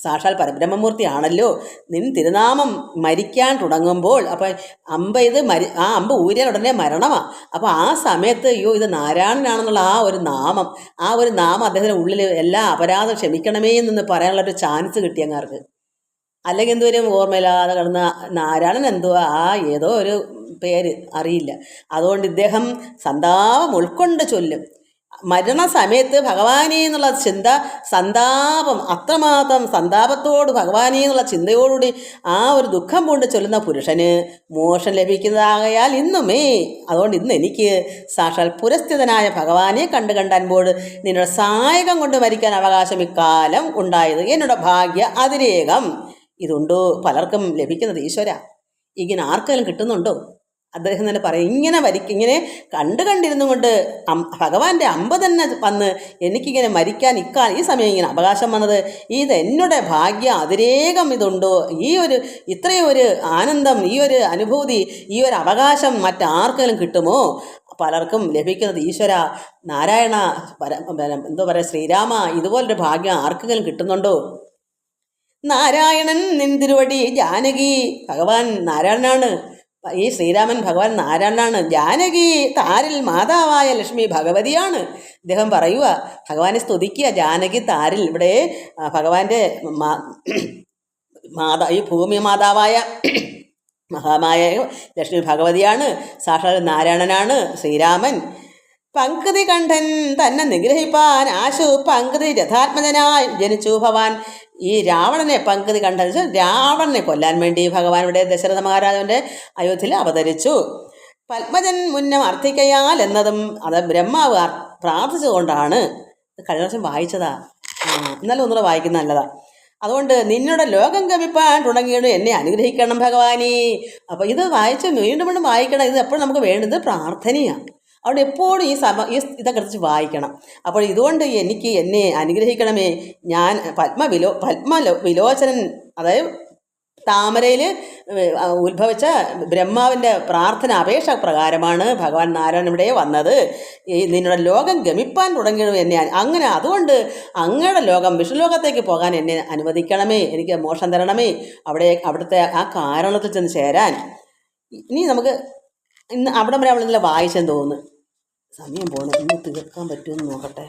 സാക്ഷാൽ പരബ്രഹ്മമൂർത്തി ആണല്ലോ, നിൻ തിരുനാമം മരിക്കാൻ തുടങ്ങുമ്പോൾ അപ്പോൾ ആ അമ്പ് ഊരിയാൽ ഉടനെ മരണമാണ്. അപ്പോൾ ആ സമയത്ത് അയ്യോ ഇത് നാരായണനാണെന്നുള്ള ആ ഒരു നാമം അദ്ദേഹത്തിൻ്റെ ഉള്ളിൽ എല്ലാ അപരാധം ക്ഷമിക്കണമേ എന്ന് പറയാനുള്ളൊരു ചാൻസ് കിട്ടി അങ്ങാർക്ക്. അല്ലെങ്കിൽ എന്തുവരും ഓർമ്മയില്ലാതെ കിടന്ന നാരായണൻ എന്തുവാ ഏതോ ഒരു പേര് അറിയില്ല. അതുകൊണ്ട് ഇദ്ദേഹം സന്താപം ഉൾക്കൊണ്ട് ചൊല്ലും. മരണസമയത്ത് ഭഗവാനെ എന്നുള്ള ചിന്ത, സന്താപം, അത്രമാത്രം സന്താപത്തോട് ഭഗവാനെ എന്നുള്ള ചിന്തയോടുകൂടി ആ ഒരു ദുഃഖം കൊണ്ട് ചൊല്ലുന്ന പുരുഷന് മോക്ഷം ലഭിക്കുന്നതാകയാൽ ഇന്നുമേ, അതുകൊണ്ട് ഇന്ന് എനിക്ക് സാക്ഷാൽ പുരസ്ഥിതനായ ഭഗവാനെ കണ്ട് അൻപോട് നിന്നോട് സഹായകം കൊണ്ട് മരിക്കാൻ അവകാശം ഇക്കാലം ഉണ്ടായത് എന്നോട് ഭാഗ്യ അതിരേകം. ഇതുണ്ടോ പലർക്കും ലഭിക്കുന്നത് ഈശ്വര? ഇങ്ങനെ ആർക്കെങ്കിലും കിട്ടുന്നുണ്ടോ? അദ്ദേഹം തന്നെ പറയും, ഇങ്ങനെ കണ്ടിരുന്നു കൊണ്ട് ഭഗവാന്റെ അമ്പ് തന്നെ വന്ന് എനിക്കിങ്ങനെ മരിക്കാൻ ഈ സമയം ഇങ്ങനെ അവകാശം വന്നത്, ഇത് എന്നോട് ഭാഗ്യ അതിരേകം. ഇതുണ്ടോ ഇത്രയും ഒരു ആനന്ദം, ഈ ഒരു അനുഭൂതി, ഈ ഒരു അവകാശം മറ്റാർക്കെങ്കിലും കിട്ടുമോ? പലർക്കും ലഭിക്കുന്നത് ഈശ്വര നാരായണ എന്തോ പറയുക ശ്രീരാമ, ഇതുപോലൊരു ഭാഗ്യം ആർക്കെങ്കിലും കിട്ടുന്നുണ്ടോ? നാരായണൻ നിന്തിരുവടി ജാനകി, ഭഗവാൻ നാരായണനാണ്. ഈ ശ്രീരാമൻ ഭഗവാൻ നാരായണനാണ്. ജാനകി താരിൽ മാതാവായ ലക്ഷ്മി ഭഗവതിയാണ്. ഇദ്ദേഹം പറയുക, ഭഗവാനെ സ്തുതിക്കുക. ജാനകി താരിൽ, ഇവിടെ ഭഗവാന്റെ ഈ ഭൂമി മാതാവായ മഹാമായ ലക്ഷ്മി ഭഗവതിയാണ്. സാക്ഷാൽ നാരായണനാണ് ശ്രീരാമൻ. പങ്ക്തി കണ്ഠൻ തന്നെ നിഗ്രഹിപ്പാൻ ആശു പങ്ക്തി രഥാത്മജനായി ജനിച്ചു ഭവാൻ. ഈ രാവണനെ പങ്ക്തി കണ്ഠൻ രാവണനെ കൊല്ലാൻ വേണ്ടി ഭഗവാൻ ഇവിടെ ദശരഥ മഹാരാജാവിൻ്റെ അയോധ്യയിൽ അവതരിച്ചു. പത്മജൻ മുന്നം അർത്ഥിക്കയാൽ എന്നതും അത് ബ്രഹ്മാവ് പ്രാർത്ഥിച്ചുകൊണ്ടാണ്. കഴിഞ്ഞ വർഷം വായിച്ചതാ, എന്നാലും ഒന്നുകൂടെ വായിക്കുന്ന നല്ലതാ. അതുകൊണ്ട് നിന്നോട് ലോകം ഗമിപ്പാൻ തുടങ്ങിയത് എന്നെ അനുഗ്രഹിക്കണം ഭഗവാനേ. അപ്പോൾ ഇത് വായിച്ച് വീണ്ടും വീണ്ടും വായിക്കണം. ഇത് എപ്പോഴും നമുക്ക് വേണ്ടത് പ്രാർത്ഥനയാണ്. അവിടെ എപ്പോഴും ഇതൊക്കെ കുറിച്ച് വായിക്കണം. അപ്പോൾ ഇതുകൊണ്ട് എന്നെ അനുഗ്രഹിക്കണമേ. ഞാൻ വിലോചനൻ, അതായത് താമരയിൽ ഉത്ഭവിച്ച ബ്രഹ്മാവിൻ്റെ പ്രാർത്ഥന അപേക്ഷ പ്രകാരമാണ് ഭഗവാൻ നാരായണൻ ഇവിടെ വന്നത്. നിന്നോട് ലോകം ഗമിപ്പാൻ തുടങ്ങിയത് എന്നെ അങ്ങനെ, അതുകൊണ്ട് അങ്ങയുടെ ലോകം വിഷ്ണുലോകത്തേക്ക് പോകാൻ എന്നെ അനുവദിക്കണമേ, എനിക്ക് മോക്ഷം തരണമേ, അവിടുത്തെ ആ കാരണത്തിൽ ചെന്ന് ചേരാൻ. ഇനി നമുക്ക് ഇന്ന് അവിടെ വരെ അവളെന്തെല്ലാം വായിച്ചെന്ന് തോന്നുന്നു. സമയം പോകണം, ഇന്ന് തീർക്കാൻ പറ്റുമെന്ന് നോക്കട്ടെ.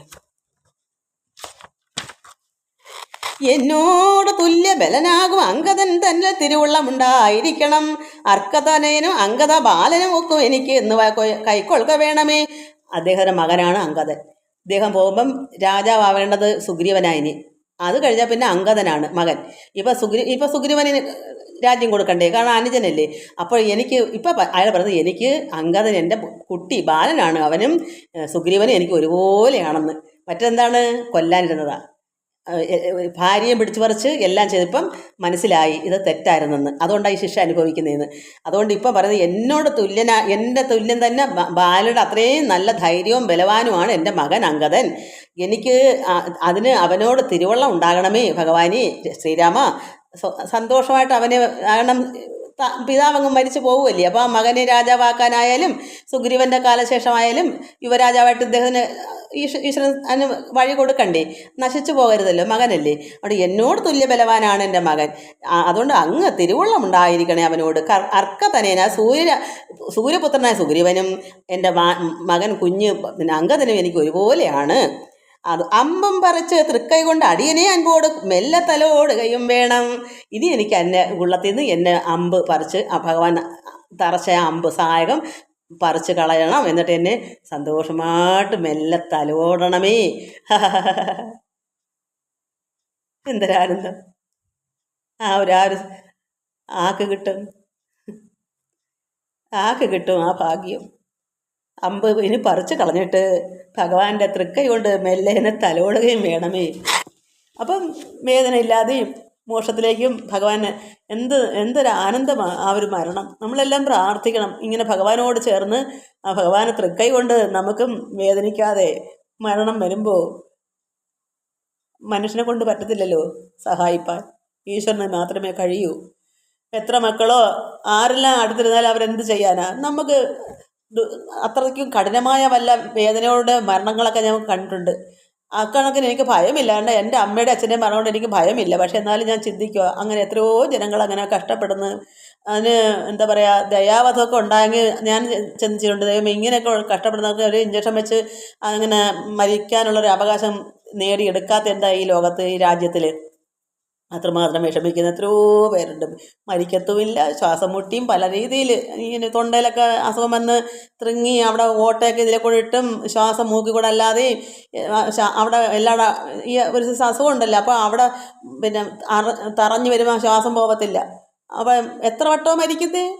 എന്നോട് തുല്യ ബലനാകും അങ്കദൻ തന്നെ തിരുവുള്ളമുണ്ടായിരിക്കണം. അർക്കതനയനും അങ്കദ ബാലനും ഒക്കെ എനിക്ക് എന്ന് കൈക്കൊള്ളുക വേണമേ. അദ്ദേഹത്തിൻ്റെ മകനാണ് അങ്കദൻ. ഇദ്ദേഹം പോകുമ്പം രാജാവേണ്ടത് സുഗ്രീവനായിനി. അത് കഴിഞ്ഞാൽ പിന്നെ അങ്കദനാണ് മകൻ. ഇപ്പം സുഗ്രീവന് രാജ്യം കൊടുക്കണ്ടേ, കാരണം അനുജനല്ലേ. അപ്പോൾ അയാൾ പറയുന്നത് എനിക്ക് അങ്കദൻ എൻ്റെ കുട്ടി ബാലനാണ്, അവനും സുഗ്രീവനും എനിക്ക് ഒരുപോലെയാണെന്ന്. മറ്റെന്താണ് കൊല്ലാനിരുന്നതാണ്. ഭാര്യയും പിടിച്ചു പറിച്ച് എല്ലാം ചെയ്തപ്പം മനസ്സിലായി ഇത് തെറ്റായിരുന്നെന്ന്. അതുകൊണ്ടാണ് ഈ ശിക്ഷ അനുഭവിക്കുന്നതെന്ന്. അതുകൊണ്ട് ഇപ്പം പറയുന്നത് എൻ്റെ തുല്യം തന്നെ ബാലയുടെ അത്രയും നല്ല ധൈര്യവും ബലവാനുമാണ് എൻ്റെ മകൻ അങ്കദൻ. എനിക്ക് അവനോട് തിരുവള്ളം ഉണ്ടാകണമേ ഭഗവാനെ ശ്രീരാമ. സന്തോഷമായിട്ട് അവനെ, കാരണം പിതാവങ്ങ് മരിച്ചു പോകുമല്ലേ. അപ്പോൾ ആ മകനെ രാജാവാക്കാനായാലും സുഗ്രീവൻ്റെ കാലശേഷമായാലും യുവരാജാവായിട്ട് ഇദ്ദേഹത്തിന് ഈശ്വരൻ അതിന് വഴി കൊടുക്കണ്ടേ, നശിച്ചു പോകരുതല്ലോ, മകനല്ലേ. അവിടെ എന്നോട് തുല്യ ബലവാനാണ് എൻ്റെ മകൻ. അതുകൊണ്ട് അങ്ങ് തിരുവുള്ളം ഉണ്ടായിരിക്കണേ അവനോട്. അർക്കതനേന സൂര്യപുത്രനായ സുഗ്രീവനും എൻ്റെ മകൻ അങ്കദനും എനിക്ക് ഒരുപോലെയാണ്. അത് അമ്പം പറിച്ച് തൃക്കൈ കൊണ്ട് അടിയനെ അൻപോട് മെല്ലെ തലോടുകയും വേണം. ഇനി എനിക്ക് ഉള്ളത്തിൽ നിന്ന് എന്നെ അമ്പ് പറിച്ച് ഭഗവാൻ തറച്ച അമ്പ് സഹായകം പറിച്ച് കളയണം. എന്നിട്ട് എന്നെ സന്തോഷമായിട്ട് മെല്ലെ തലോടണമേ. എന്തൊരാനന്ദം! ഒരു ആക്ക് കിട്ടും ആ ഭാഗ്യം. അമ്പ് ഇനി പറിച്ച് കളഞ്ഞിട്ട് ഭഗവാന്റെ തൃക്കൈ കൊണ്ട് മെല്ലെ എന്നെ തലോടുകയും വേണമേ. അപ്പം വേദന ഇല്ലാതെയും മോക്ഷത്തിലേക്കും ഭഗവാൻ എന്തൊരു ആനന്ദമാണ് ആ ഒരു മരണം. നമ്മളെല്ലാം പ്രാർത്ഥിക്കണം ഇങ്ങനെ ഭഗവാനോട് ചേർന്ന് ആ ഭഗവാനെ തൃക്കൈ കൊണ്ട് നമുക്കും വേദനിക്കാതെ മരണം വരുമ്പോൾ മനുഷ്യനെ കൊണ്ട് പറ്റത്തില്ലല്ലോ സഹായിപ്പാൻ, ഈശ്വരന് മാത്രമേ കഴിയൂ. എത്ര മക്കളോ ആരെല്ലാം അടുത്തിരുന്നാലും അവരെന്ത് ചെയ്യാനാ? നമുക്ക് അത്രയ്ക്കും കഠിനമായ വല്ല വേദനയോടെ മരണങ്ങളൊക്കെ ഞാൻ കണ്ടിട്ടുണ്ട്. അക്കണക്കിന് എനിക്ക് ഭയമില്ലാണ്ട് എൻ്റെ അമ്മയുടെ അച്ഛൻ്റെ മരണം എനിക്ക് ഭയമില്ല. പക്ഷെ എന്നാലും ഞാൻ ചിന്തിക്കുക, അങ്ങനെ എത്രയോ ജനങ്ങൾ അങ്ങനെ കഷ്ടപ്പെടുന്നു. അതിന് എന്താ പറയുക, ദയാവധമൊക്കെ ഉണ്ടായെങ്കിൽ ഞാൻ ചിന്തിച്ചിട്ടുണ്ട്, ദൈവം ഇങ്ങനെയൊക്കെ കഷ്ടപ്പെടുന്നവർക്ക് ഒരു ഇഞ്ചക്ഷൻ വെച്ച് അങ്ങനെ മരിക്കാനുള്ളൊരു അവകാശം നേടിയെടുക്കാത്ത എന്താ ഈ ലോകത്ത്, ഈ രാജ്യത്തിൽ? അത്രമാത്രം വിഷമിക്കുന്ന എത്രയോ പേരുണ്ട്. മരിക്കത്തുമില്ല, ശ്വാസം മുട്ടിയും പല രീതിയിൽ ഇങ്ങനെ തൊണ്ടയിലൊക്കെ അസുഖം വന്ന് തൃങ്ങി അവിടെ ഓട്ടയൊക്കെ ഇതിലെ കൂടെ ഇട്ടും ശ്വാസം മൂക്കി കൂടെ അല്ലാതെയും അവിടെ എല്ലാവരും ഈ ഒരു അസുഖം ഉണ്ടല്ലോ, അപ്പോൾ അവിടെ പിന്നെ തറഞ്ഞു വരുമ്പോൾ ശ്വാസം പോകത്തില്ല. അപ്പം എത്ര വട്ടമോ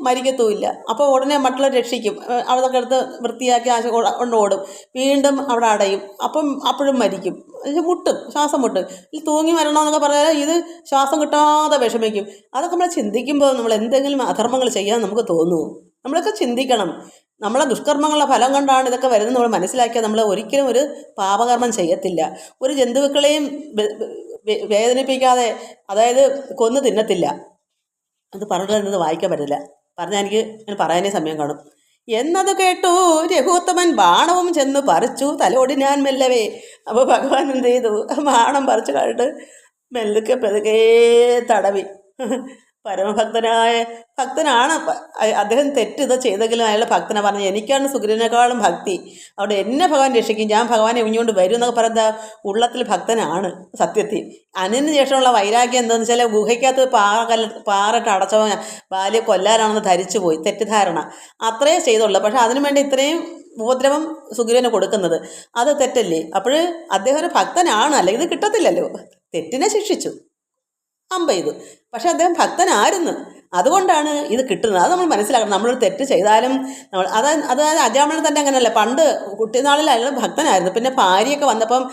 മരിക്കത്തുമില്ല. അപ്പോൾ ഉടനെ മറ്റുള്ളവർ രക്ഷിക്കും, അതൊക്കെ എടുത്ത് വൃത്തിയാക്കി കൊണ്ട് ഓടും, വീണ്ടും അവിടെ അടയും, അപ്പോഴും മരിക്കും, മുട്ടും, ശ്വാസം മുട്ടും. ഈ തൂങ്ങി മരണമെന്നൊക്കെ പറഞ്ഞാൽ ഇത് ശ്വാസം കിട്ടാതെ വിഷമിക്കും. അതൊക്കെ നമ്മൾ ചിന്തിക്കുമ്പോൾ നമ്മൾ എന്തെങ്കിലും അധർമ്മങ്ങൾ ചെയ്യാൻ നമുക്ക് തോന്നുമോ? നമ്മളൊക്കെ ചിന്തിക്കണം. നമ്മളെ ദുഷ്കർമ്മങ്ങളുടെ ഫലം കൊണ്ടാണ് ഇതൊക്കെ വരുന്നത് നമ്മൾ മനസ്സിലാക്കിയാൽ നമ്മൾ ഒരിക്കലും ഒരു പാപകർമ്മം ചെയ്യത്തില്ല. ഒരു ജന്തുക്കളെയും വേദനിപ്പിക്കാതെ, അതായത് കൊന്നു തിന്നത്തില്ല. അത് പറഞ്ഞത് വായിക്കാൻ പറ്റില്ല, പറഞ്ഞാൽ എനിക്ക് പറയാനേ സമയം കാണും. എന്നത് കേട്ടു രഘുത്തമൻ ബാണവും ചെന്ന് പറിച്ചു തലോടി ഞാൻ മെല്ലവേ. അപ്പോൾ ഭഗവാൻ എന്ത് ചെയ്തു? ബാണം പറിച്ചു കഴിഞ്ഞിട്ട് മെല്ലുക്കെ പെതുകേ തടവി. ഭക്തനാണ് അദ്ദേഹം ഇത് ചെയ്തെങ്കിലും അയാളുടെ ഭക്തനെ പറഞ്ഞു, എനിക്കാണ് സുഗ്രീവനേക്കാളും ഭക്തി, അവിടെ എന്നെ ഭഗവാൻ രക്ഷിക്കും, ഞാൻ ഭഗവാനെ ഇഞ്ഞുകൊണ്ട് വരും എന്നൊക്കെ പറയുന്ന ഉള്ളത്തിൽ ഭക്തനാണ് സത്യത്തിൽ. അതിന് ശേഷമുള്ള വൈരാഗ്യം എന്താണെന്ന് വെച്ചാൽ ഗുഹയ്ക്കകത്ത് പാറട്ട് അടച്ചവൻ ബാല്യെ കൊല്ലാനാണെന്ന് ധരിച്ചു പോയി, തെറ്റിദ്ധാരണ അത്രയേ ചെയ്തുള്ളൂ. പക്ഷെ അതിനു വേണ്ടി ഇത്രയും ഉപദ്രവം സുഗ്രീവന് കൊടുക്കുന്നത് അത് തെറ്റല്ലേ? അപ്പോൾ അദ്ദേഹം ഒരു ഭക്തനാണ്, അല്ല ഇത് കിട്ടത്തില്ലല്ലോ. തെറ്റിനെ ശിക്ഷിച്ചു, അമ്പ ചെയ്തു, പക്ഷെ അദ്ദേഹം ഭക്തനായിരുന്നു, അതുകൊണ്ടാണ് ഇത് കിട്ടുന്നത്. അത് നമ്മൾ മനസ്സിലാക്കണം. നമ്മളൊരു തെറ്റ് ചെയ്താലും അതായത് അജാമണൻ തന്നെ അങ്ങനെയല്ല, പണ്ട് കുട്ടിനാളിൽ അയാൾ ഭക്തനായിരുന്നു, പിന്നെ ഭാര്യയൊക്കെ വന്നപ്പം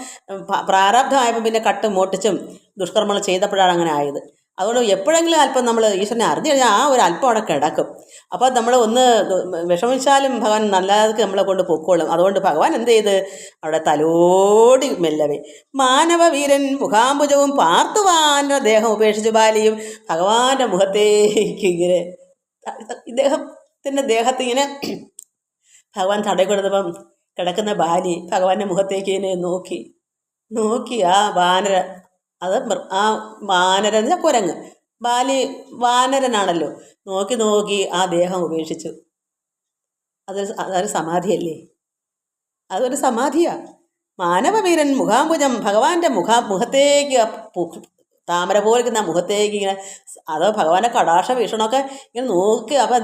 പ്രാരബ്ധമായപ്പം പിന്നെ കട്ട് മോട്ടിച്ചും ദുഷ്കർമ്മങ്ങൾ ചെയ്തപ്പോഴാണ് അങ്ങനെ ആയത്. അതുകൊണ്ട് എപ്പോഴെങ്കിലും അല്പം നമ്മൾ ഈശ്വരനെ അറിഞ്ഞു കഴിഞ്ഞാൽ ആ ഒരു അല്പം അവിടെ കിടക്കും. അപ്പോൾ നമ്മൾ ഒന്ന് വിഷമിച്ചാലും ഭഗവാൻ നല്ലതൊക്കെ നമ്മളെ കൊണ്ട് പൊക്കോളും. അതുകൊണ്ട് ഭഗവാൻ എന്ത് ചെയ്ത് അവിടെ തലോടി മെല്ലവേ. മാനവവീരൻ മുഖാംബുജവും പാർത്തുവാൻ്റെ ദേഹം ഉപേക്ഷിച്ചു ബാലിയും ഭഗവാന്റെ മുഖത്തേക്ക് ഇങ്ങനെ ഇദ്ദേഹത്തിൻ്റെ ദേഹത്തിങ്ങനെ ഭഗവാൻ തടയി കൊടുത്തപ്പം കിടക്കുന്ന ബാലി ഭഗവാന്റെ മുഖത്തേക്ക് ഇങ്ങനെ നോക്കി ആ വാനര, അത് ആ വാനരൻ എന്ന് വെച്ചാൽ കുരങ്ങ്, ബാലി വാനരനാണല്ലോ, നോക്കി ആ ദേഹം ഉപേക്ഷിച്ചു. അതൊരു സമാധിയല്ലേ? അതൊരു സമാധിയാണ്. മാനവവീരൻ മുഖാംബുജം ഭഗവാന്റെ മുഖത്തേക്ക് താമര പോലിരിക്കുന്ന മുഖത്തേക്ക് ഇങ്ങനെ, അതോ ഭഗവാന്റെ കടാക്ഷ വീക്ഷണമൊക്കെ ഇങ്ങനെ നോക്കി. അപ്പോൾ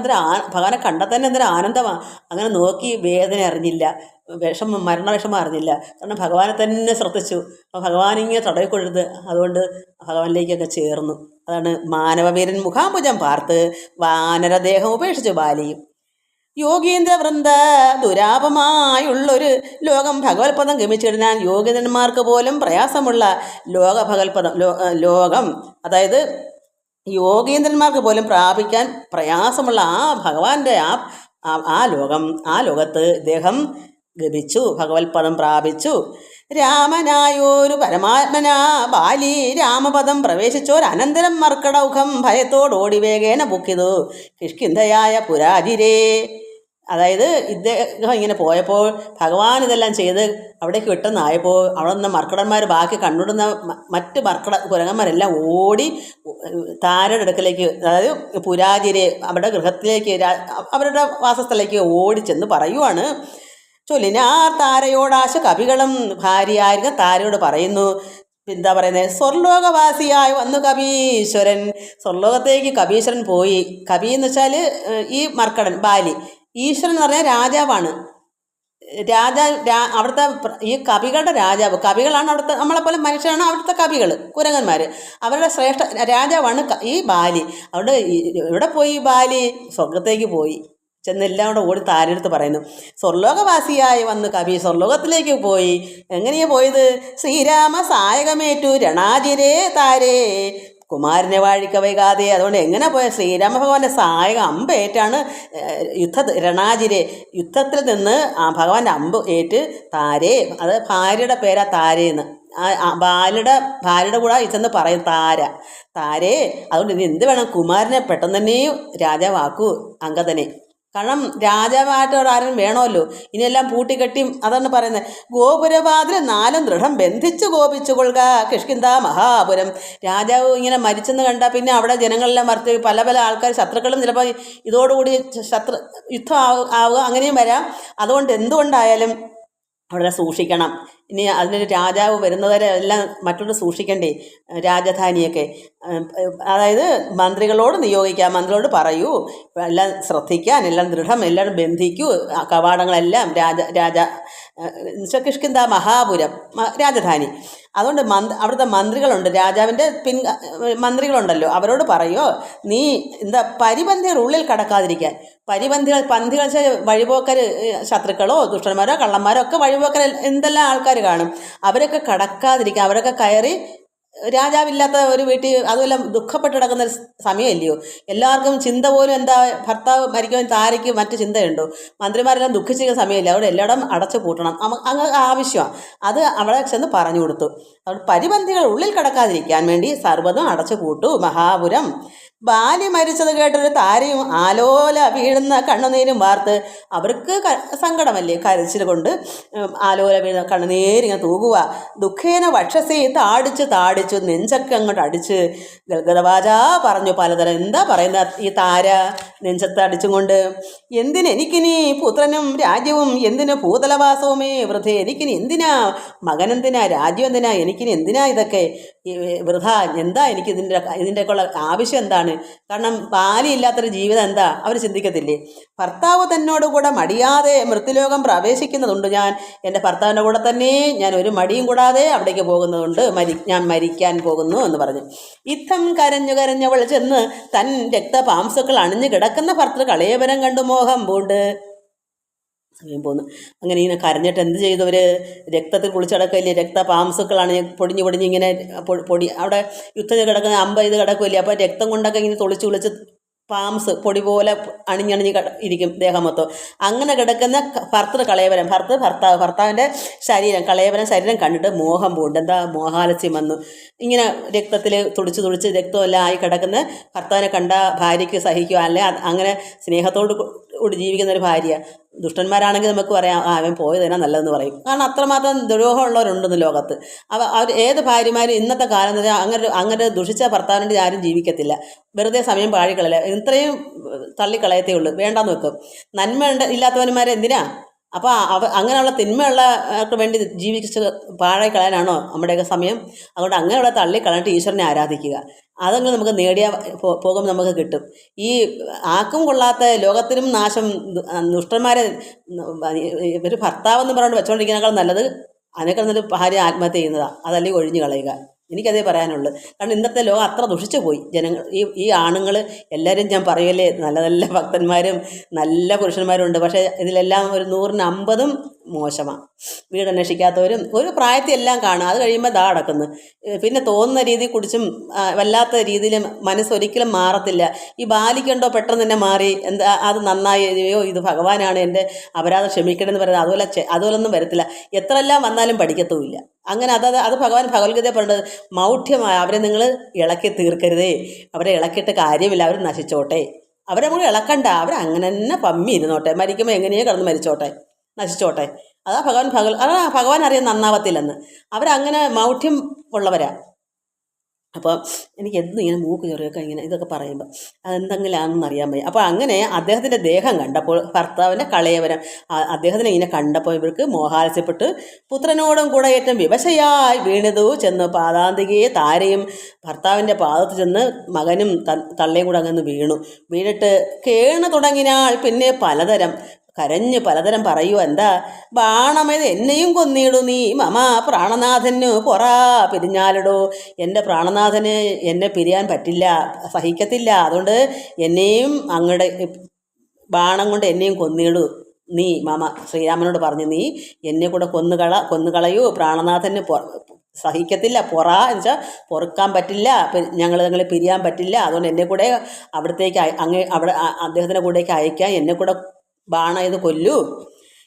ഭഗവാനെ കണ്ടാൽ തന്നെ എന്തൊരു ആനന്ദമാണ്. അങ്ങനെ നോക്കി വേദന അറിഞ്ഞില്ല, മരണവിഷമം അറിഞ്ഞില്ല, കാരണം ഭഗവാനെ തന്നെ ശ്രദ്ധിച്ചു. അപ്പോൾ ഭഗവാനിങ്ങനെ തടവിക്കൊടുത്ത് അതുകൊണ്ട് ഭഗവാനിലേക്കൊക്കെ ചേർന്നു. അതാണ് മാനവവീരൻ മുഖാംബുജം പാർത്ത് വാനരദേഹം ഉപേക്ഷിച്ചു ബാലിയും. യോഗീന്ദ്രവൃന്ദ ദുരാപമായുള്ളൊരു ലോകം ഭഗവത്പദം ഗമിച്ചിടാൻ യോഗീന്ദ്രന്മാർക്ക് പോലും പ്രയാസമുള്ള ലോകം, അതായത് യോഗീന്ദ്രന്മാർക്ക് പോലും പ്രാപിക്കാൻ പ്രയാസമുള്ള ആ ഭഗവാന്റെ ആ ലോകത്ത് ഇദ്ദേഹം ഗമിച്ചു, ഭഗവത്പദം പ്രാപിച്ചു. രാമനായൊരു പരമാത്മനാ ബാലി രാമപദം പ്രവേശിച്ചോരനന്തരം മർക്കടൗഖം ഭയത്തോടോടി വേഗേന പൊക്കിതു കിഷ്കിന്ധയായ പുരാജിരേ. അതായത് ഇദ്ദേഹം ഇങ്ങനെ പോയപ്പോൾ ഭഗവാൻ ഇതെല്ലാം ചെയ്ത് അവിടേക്ക് വിട്ടെന്നായപ്പോൾ അവിടെ നിന്ന് മർക്കടന്മാർ ബാക്കി കണ്ടുകൊടുന്ന മറ്റ് കുരങ്ങന്മാരെല്ലാം ഓടി താരയുടെ അടുക്കലേക്ക്, അതായത് പുരാജിരെ അവരുടെ ഗൃഹത്തിലേക്ക്, അവരുടെ വാസസ്ഥലേക്ക് ഓടിച്ചെന്ന് പറയുവാണ്. ചൊല്ലിനാർ താരയോടാശ കവികളും ഭാര്യയായിരുന്ന താരയോട് പറയുന്നു, എന്താ പറയുന്നത്, സ്വർലോകവാസിയായി വന്നു കവീശ്വരൻ. സ്വർലോകത്തേക്ക് കവീശ്വരൻ പോയി. കവി എന്ന് വെച്ചാൽ ഈ മർക്കടൻ ബാലി, ഈശ്വരൻ എന്ന് പറഞ്ഞാൽ രാജാവാണ്. അവിടുത്തെ ഈ കവികളുടെ രാജാവ്, കവികളാണ് അവിടുത്തെ, നമ്മളെപ്പോലെ മനുഷ്യരാണ് അവിടുത്തെ കവികൾ, കുരങ്ങന്മാർ. അവരുടെ ശ്രേഷ്ഠ രാജാവാണ് ഈ ബാലി. അവിടെ ഇവിടെ പോയി ബാലി സ്വർഗത്തേക്ക് പോയി ചെന്നെല്ലാം കൂടെ ഓടി താരെടുത്ത് പറയുന്നു, സ്വർലോകവാസിയായി വന്ന് കവി സ്വർലോകത്തിലേക്ക് പോയി. എങ്ങനെയാണ് പോയത്? ശ്രീരാമ സായകമേറ്റു രണാജിരേ താരേ കുമാരനെ വാഴിക്ക വൈകാതെ. അതുകൊണ്ട് എങ്ങനെ പോയ ശ്രീരാമഭഗവാന്റെ സഹായക അമ്പ് ഏറ്റാണ് രണാജിരെ യുദ്ധത്തിൽ നിന്ന് ഭഗവാന്റെ അമ്പ് ഏറ്റ് താരേ, അത് ഭാര്യയുടെ പേരാ താരേന്ന്. ഭാര്യയുടെ കൂടെ ചെന്ന് പറയും താരേ. അതുകൊണ്ട് ഇനി എന്ത് വേണം, കുമാരനെ പെട്ടെന്ന് തന്നെ രാജാവാക്കൂ അങ്കദനെ. കാരണം രാജാവായിട്ട് ആരും വേണമല്ലോ. ഇനിയെല്ലാം പൂട്ടിക്കെട്ടി അതാണ് പറയുന്നത്. ഗോപുരവാതിൽ 4 ദൃഢം ബന്ധിച്ച് ഗോപിച്ചു കൊള്ളുക കിഷ്കിന്താ മഹാപുരം. രാജാവ് ഇങ്ങനെ മരിച്ചെന്ന് കണ്ടാൽ പിന്നെ അവിടെ ജനങ്ങളെല്ലാം മറിച്ച് പല പല ആൾക്കാർ ശത്രുക്കളും ചിലപ്പോൾ ഇതോടുകൂടി യുദ്ധം ആവുക, അങ്ങനെയും വരാം. അതുകൊണ്ട് എന്തുകൊണ്ടായാലും അവിടെ സൂക്ഷിക്കണം. ഇനി അതിനൊരു രാജാവ് വരുന്നവരെ എല്ലാം മറ്റൊരു സൂക്ഷിക്കണ്ടേ രാജധാനിയൊക്കെ. അതായത് മന്ത്രികളോട് നിയോഗിക്കാം, മന്ത്രികളോട് പറയൂ എല്ലാം ശ്രദ്ധിക്കാൻ, എല്ലാം ദൃഢം, എല്ലാം ബന്ധിക്കൂ കവാടങ്ങളെല്ലാം. കിഷ്കിന്താ മഹാപുരം രാജധാനി. അതുകൊണ്ട് അവിടുത്തെ മന്ത്രികളുണ്ട്, രാജാവിൻ്റെ മന്ത്രികളുണ്ടല്ലോ, അവരോട് പറയോ നീ എന്താ പരിപന്ധികൾ ഉള്ളിൽ കടക്കാതിരിക്കാൻ. പന്തികൾ വഴിപോക്കർ, ശത്രുക്കളോ ദുഷ്ടന്മാരോ കള്ളന്മാരോ ഒക്കെ വഴിപോക്കർ എന്തെല്ലാം ആൾക്കാർ കാണും, അവരൊക്കെ കടക്കാതിരിക്കുക. അവരൊക്കെ കയറി രാജാവില്ലാത്ത ഒരു വീട്ടിൽ അതുമെല്ലാം ദുഃഖപ്പെട്ട് കിടക്കുന്ന ഒരു സമയമല്ലയോ. എല്ലാവർക്കും ചിന്ത പോലും എന്താ, ഭർത്താവ് മരിക്കുമ്പോൾ താരയ്ക്ക് മറ്റു ചിന്തയുണ്ടോ? മന്ത്രിമാരെല്ലാം ദുഃഖിച്ചിരിക്കുന്ന സമയമില്ല. അവിടെ എല്ലായിടം അടച്ചു പൂട്ടണം, അങ്ങ് ആവശ്യമാണ്. അത് അവിടെ ചെന്ന് പറഞ്ഞു കൊടുത്തു. അതുകൊണ്ട് പരിപന്ധികൾ ഉള്ളിൽ കടക്കാതിരിക്കാൻ വേണ്ടി സർവ്വതും അടച്ചു പൂട്ടു മഹാപുരം. ബാലി മരിച്ചത് കേട്ടൊരു താരയും ആലോല വീഴുന്ന കണ്ണുനീരും വാർത്ത്, അവർക്ക് സങ്കടമല്ലേ, കരച്ചിൽ കൊണ്ട് ആലോല വീഴുന്ന കണ്ണുനീരിങ്ങനെ തൂകുക. ദുഃഖേന വക്ഷസി താടിച്ചു നെഞ്ചൊക്കെ അങ്ങോട്ട് അടിച്ച് ഗദ്ഗദവാച പറഞ്ഞു പലതരം. എന്താ പറയുന്ന ഈ താര നെഞ്ചത്ത് അടിച്ചും കൊണ്ട്, എന്തിനെനിക്കിനി പുത്രനും രാജ്യവും, എന്തിന് ഭൂതലവാസവുമേ വൃഥ. എനിക്കിനി എന്തിനാ മകനെന്തിനാ, രാജ്യം എന്തിനാ, എനിക്കിനി എന്തിനാ ഇതൊക്കെ വൃഥ, എന്താ എനിക്ക് ഇതിൻ്റെയൊക്കെയുള്ള ആവശ്യം എന്താണ്? കാരണം ബാലിയില്ലാത്തൊരു ജീവിതം എന്താ അവർ ചിന്തിക്കത്തില്ലേ? ഭർത്താവ് തന്നോടുകൂടെ മടിയാതെ മൃത്യുലോകം പ്രവേശിക്കുന്നതുണ്ട്. ഞാൻ എൻ്റെ ഭർത്താവിൻ്റെ കൂടെ തന്നെ ഞാൻ ഒരു മടിയും കൂടാതെ അവിടേക്ക് പോകുന്നതുകൊണ്ട് ഞാൻ മരിക്കാൻ പോകുന്നു എന്ന് പറഞ്ഞു. യുദ്ധം കരഞ്ഞവൾ ചെന്ന് തൻ രക്തപാംസുക്കൾ അണിഞ്ഞു കിടക്കുന്ന ഭർത്തൃ കളയവരം കണ്ടു മോഹം പൂണ്ട് സമയം പോന്നു. അങ്ങനെ ഇങ്ങനെ കരഞ്ഞിട്ട് എന്ത് ചെയ്തു? അവർ രക്തത്തിൽ കുളിച്ചടക്കില്ലേ, രക്തപാംസുക്കളാണ് പൊടിഞ്ഞ് ഇങ്ങനെ പൊടി അവിടെ യുദ്ധം കിടക്കുന്ന അമ്പ ഇത് കിടക്കില്ലേ. അപ്പോൾ രക്തം കൊണ്ടൊക്കെ ഇങ്ങനെ തുളിച്ച് പാംസ് പൊടി പോലെ അണിഞ്ഞണിഞ്ഞ് ഇരിക്കും ദേഹം മൊത്തം. അങ്ങനെ കിടക്കുന്ന ഭർത്താവിൻ്റെ കളയവരം ശരീരം കണ്ടിട്ട് മോഹം പൂണ്ട്. എന്താ മോഹാലസ്യം വന്നു. ഇങ്ങനെ രക്തത്തിൽ തുടിച്ച് രക്തമെല്ലാം ആയി കിടക്കുന്ന ഭർത്താവിനെ കണ്ട ഭാര്യയ്ക്ക് സഹിക്കുക, അല്ലെ അങ്ങനെ സ്നേഹത്തോട് കൂടി ജീവിക്കുന്ന ഒരു ഭാര്യ. ദുഷ്ടന്മാരാണെങ്കിൽ നമുക്ക് പറയാം അവൻ പോയതിനാ നല്ലതെന്ന് പറയും. കാരണം അത്രമാത്രം ദുരൂഹമുള്ളവരുണ്ടെന്ന് ലോകത്ത്. അവർ ഏത് ഭാര്യമാരും ഇന്നത്തെ കാലം എന്ന് വെച്ചാൽ അങ്ങനെ ദുഷിച്ച ഭർത്താവിൻ്റെ ആരും ജീവിക്കത്തില്ല. വെറുതെ സമയം പാഴിക്കളയില്ല, ഇത്രയും തള്ളിക്കളയത്തേ ഉള്ളൂ, വേണ്ടാന്ന് വെക്കും. നന്മ ഇല്ലാത്തവന്മാരെ എന്തിനാ? അപ്പോൾ അങ്ങനെയുള്ള തിന്മയുള്ളവർക്ക് വേണ്ടി ജീവിച്ച് പാഴായി കളയാനാണോ നമ്മുടെയൊക്കെ സമയം? അതുകൊണ്ട് അങ്ങനെയുള്ള തള്ളിക്കളഞ്ഞിട്ട് ഈശ്വരനെ ആരാധിക്കുക. അതെങ്കിലും നമുക്ക് നേടിയാൽ പോകുമ്പോൾ നമുക്ക് കിട്ടും. ഈ ആക്കും കൊള്ളാത്ത ലോകത്തിനും നാശം ദുഷ്ടന്മാരെ ഒരു ഭർത്താവെന്ന് പറഞ്ഞുകൊണ്ട് വെച്ചുകൊണ്ടിരിക്കുന്നതിനേക്കാൾ നല്ലത് അതിനേക്കാൾ നല്ലത് ഭാര്യ ആത്മഹത്യ ചെയ്യുന്നതാണ്. അതല്ലെങ്കിൽ ഒഴിഞ്ഞു കളയുക. എനിക്കതേ പറയാനുള്ളൂ. കാരണം ഇന്നത്തെ ലോകം അത്ര ദുഷിച്ചു പോയി. ജനങ്ങൾ ഈ ആണുങ്ങൾ എല്ലാവരും ഞാൻ പറയുമല്ലേ, നല്ല നല്ല ഭക്തന്മാരും നല്ല പുരുഷന്മാരും ഉണ്ട്. പക്ഷേ ഇതിലെല്ലാം ഒരു 100-50 മോശമാണ്. വീടന്വേഷിക്കാത്തവരും ഒരു പ്രായത്തിൽ എല്ലാം കാണും. അത് കഴിയുമ്പോൾ അടക്കുന്നു. പിന്നെ തോന്നുന്ന രീതിയിൽ കുടിച്ചും വല്ലാത്ത രീതിയിൽ മനസ്സൊരിക്കലും മാറത്തില്ല. ഈ ബാലിക്കുണ്ടോ പെട്ടെന്ന് തന്നെ മാറി എന്താ അത് നന്നായോ ഇത് ഭഗവാനാണ് എൻ്റെ അപരാധം ക്ഷമിക്കണമെന്ന് പറയുന്നത് അതുപോലൊന്നും വരത്തില്ല. എത്രയെല്ലാം വന്നാലും പഠിക്കത്തുമില്ല. അങ്ങനെ അത് ഭഗവത്ഗീത പറഞ്ഞത് മൗഢ്യമായ അവരെ നിങ്ങൾ ഇളക്കി തീർക്കരുതേ. അവരെ ഇളക്കിയിട്ട് കാര്യമില്ല, അവർ നശിച്ചോട്ടെ. അവരെ നമ്മൾ ഇളക്കണ്ട, അവരങ്ങനെ തന്നെ പമ്മി ഇരുന്നോട്ടെ, മരിക്കുമ്പോൾ എങ്ങനെയോ കിടന്ന് മരിച്ചോട്ടെ, നശിച്ചോട്ടെ. അതാ ഭഗവാൻ അറിയാൻ നന്നാവത്തില്ലെന്ന്. അവരങ്ങനെ മൗഢ്യം ഉള്ളവരാ. അപ്പോൾ എനിക്ക് എന്നും ഇങ്ങനെ മൂക്ക് ചെറിയൊക്കെ ഇങ്ങനെ ഇതൊക്കെ പറയുമ്പോൾ അതെന്തെങ്കിലാണെന്ന് അറിയാൻ വയ്യ. അപ്പോൾ അങ്ങനെ അദ്ദേഹത്തിൻ്റെ ദേഹം കണ്ടപ്പോൾ ഭർത്താവിൻ്റെ കളയവരം അദ്ദേഹത്തിനെ ഇങ്ങനെ കണ്ടപ്പോൾ ഇവർക്ക് മോഹാലസ്യപ്പെട്ട് പുത്രനോടും കൂടെ ഏറ്റവും വിവശയായി വീണതു ചെന്ന് പാദാന്തികയെ താരയും ഭർത്താവിൻ്റെ പാദത്ത് ചെന്ന് മകനും തള്ളയും കൂടെ അങ്ങനെ വീണിട്ട് കേണു തുടങ്ങിനാൾ. പിന്നെ കരഞ്ഞ് പലതരം പറയൂ. എന്താ ബാണമേത് എന്നെയും കൊന്നിടൂ നീ മമ പ്രാണനാഥന് പിരിഞ്ഞാലിടൂ. എൻ്റെ പ്രാണനാഥന് എന്നെ പിരിയാൻ പറ്റില്ല, സഹിക്കത്തില്ല. അതുകൊണ്ട് എന്നെയും അങ്ങടെ ബാണം കൊണ്ട് എന്നെയും കൊന്നിടൂ നീ മമ. ശ്രീരാമനോട് പറഞ്ഞു, നീ എന്നെ കൂടെ കൊന്നുകളയൂ, പ്രാണനാഥന് സഹിക്കത്തില്ല. എന്ന് വെച്ചാൽ പൊറുക്കാൻ പറ്റില്ല, ഞങ്ങൾ പിരിയാൻ പറ്റില്ല. അതുകൊണ്ട് എന്നെ കൂടെ അവിടത്തേക്ക് അദ്ദേഹത്തിൻ്റെ കൂടേക്ക് അയക്കാൻ എന്നെ കൂടെ ബാണം ഇത് കൊല്ലൂ.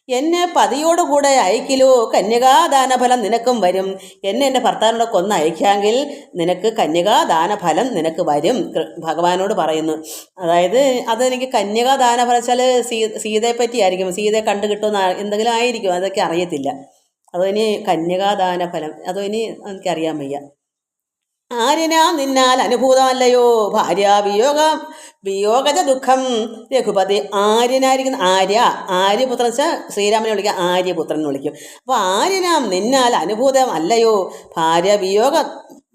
എന്നെ പതിയോടുകൂടെ അയക്കിലോ കന്യകാദാനഫലം നിനക്കും വരും. എന്നെ എൻ്റെ ഭർത്താവിനോട് കൊന്ന് അയക്കാമെങ്കിൽ നിനക്ക് കന്യകാദാനഫലം നിനക്ക് വരും. ഭഗവാനോട് പറയുന്നു. അതായത് അതെനിക്ക് കന്യകാദാനഫലം വെച്ചാൽ സീതയെ പറ്റിയായിരിക്കും, സീതയെ കണ്ടു കിട്ടുമെന്ന് എന്തെങ്കിലും ആയിരിക്കും, അതൊക്കെ അറിയത്തില്ല. അതോ ഇനി കന്യകാദാനഫലം അതോ ഇനി എനിക്കറിയാൻ വയ്യ. ആര്യനാം നിന്നാൽ അനുഭൂതമല്ലയോ വിയോഗജ ദുഃഖം രഘുപതി. ആര്യനായിരിക്കുന്ന ആര്യപുത്രൻ വെച്ചാൽ ശ്രീരാമനെ വിളിക്കുക, ആര്യപുത്രൻ എന്ന് വിളിക്കും. അപ്പോൾ ആര്യനാം നിന്നാൽ അനുഭൂതം അല്ലയോ